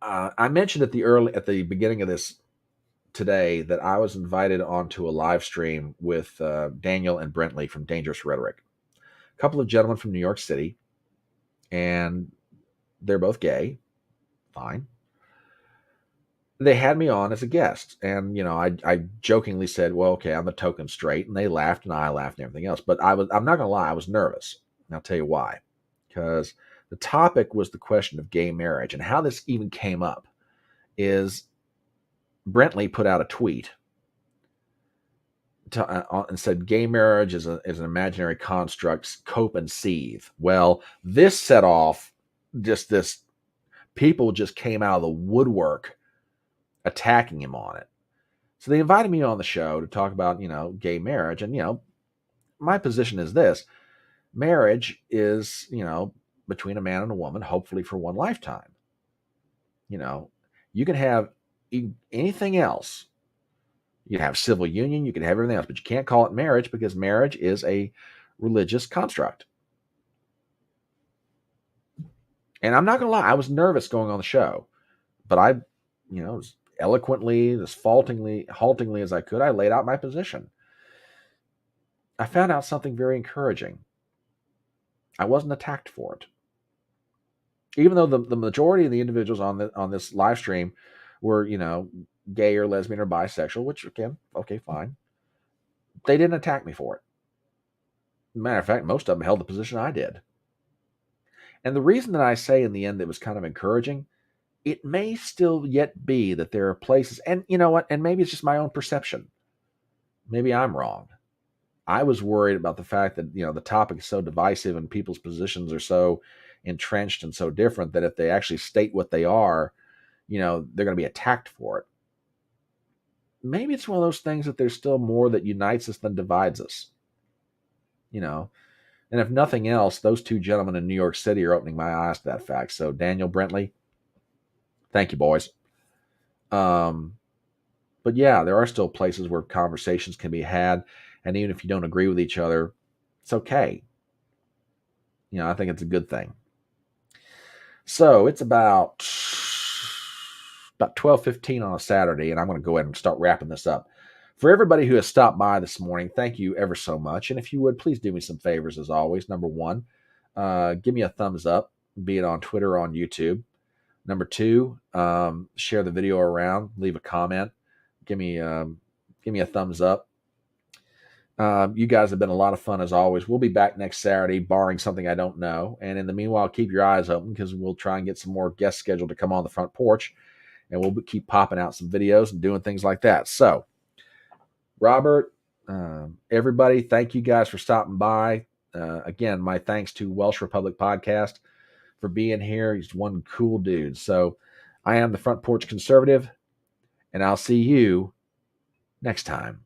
I mentioned at the beginning of this today that I was invited onto a live stream with Daniel and Brentley from Dangerous Rhetoric, a couple of gentlemen from New York City, and they're both gay. Fine. They had me on as a guest, and I jokingly said, well, okay, I'm a token straight, and they laughed and I laughed and everything else, but I'm not gonna lie, I was nervous, and I'll tell you why. Because the topic was the question of gay marriage, and how this even came up is Brentley put out a tweet and said gay marriage is an imaginary construct, cope and seethe. Well, this set off just this, people just came out of the woodwork attacking him on it. So they invited me on the show to talk about, gay marriage. And, my position is this: marriage is, between a man and a woman, hopefully for one lifetime. You can have anything else. You can have civil union, you can have everything else, but you can't call it marriage because marriage is a religious construct. And I'm not going to lie, I was nervous going on the show, but I, as eloquently, as haltingly as I could, I laid out my position. I found out something very encouraging. I wasn't attacked for it. Even though the majority of the individuals on this live stream were, gay or lesbian or bisexual, which again, okay, fine. They didn't attack me for it. Matter of fact, most of them held the position I did. And the reason that I say in the end it was kind of encouraging, it may still yet be that there are places, and you know what, and maybe it's just my own perception. Maybe I'm wrong. I was worried about the fact that, the topic is so divisive and people's positions are so entrenched and so different that if they actually state what they are, they're going to be attacked for it. Maybe it's one of those things that there's still more that unites us than divides us. And if nothing else, those two gentlemen in New York City are opening my eyes to that fact. So Daniel, Brentley, thank you, boys. But yeah, there are still places where conversations can be had. And even if you don't agree with each other, it's okay. I think it's a good thing. So it's about 12:15 on a Saturday, and I'm going to go ahead and start wrapping this up. For everybody who has stopped by this morning, thank you ever so much. And if you would, please do me some favors as always. Number one, give me a thumbs up, be it on Twitter or on YouTube. Number two, share the video around, leave a comment, give me a thumbs up. You guys have been a lot of fun as always. We'll be back next Saturday, barring something I don't know. And in the meanwhile, keep your eyes open because we'll try and get some more guests scheduled to come on the front porch. And we'll keep popping out some videos and doing things like that. So, Robert, everybody, thank you guys for stopping by. Again, my thanks to Welsh Republic Podcast for being here. He's one cool dude. So, I am the Front Porch Conservative, and I'll see you next time.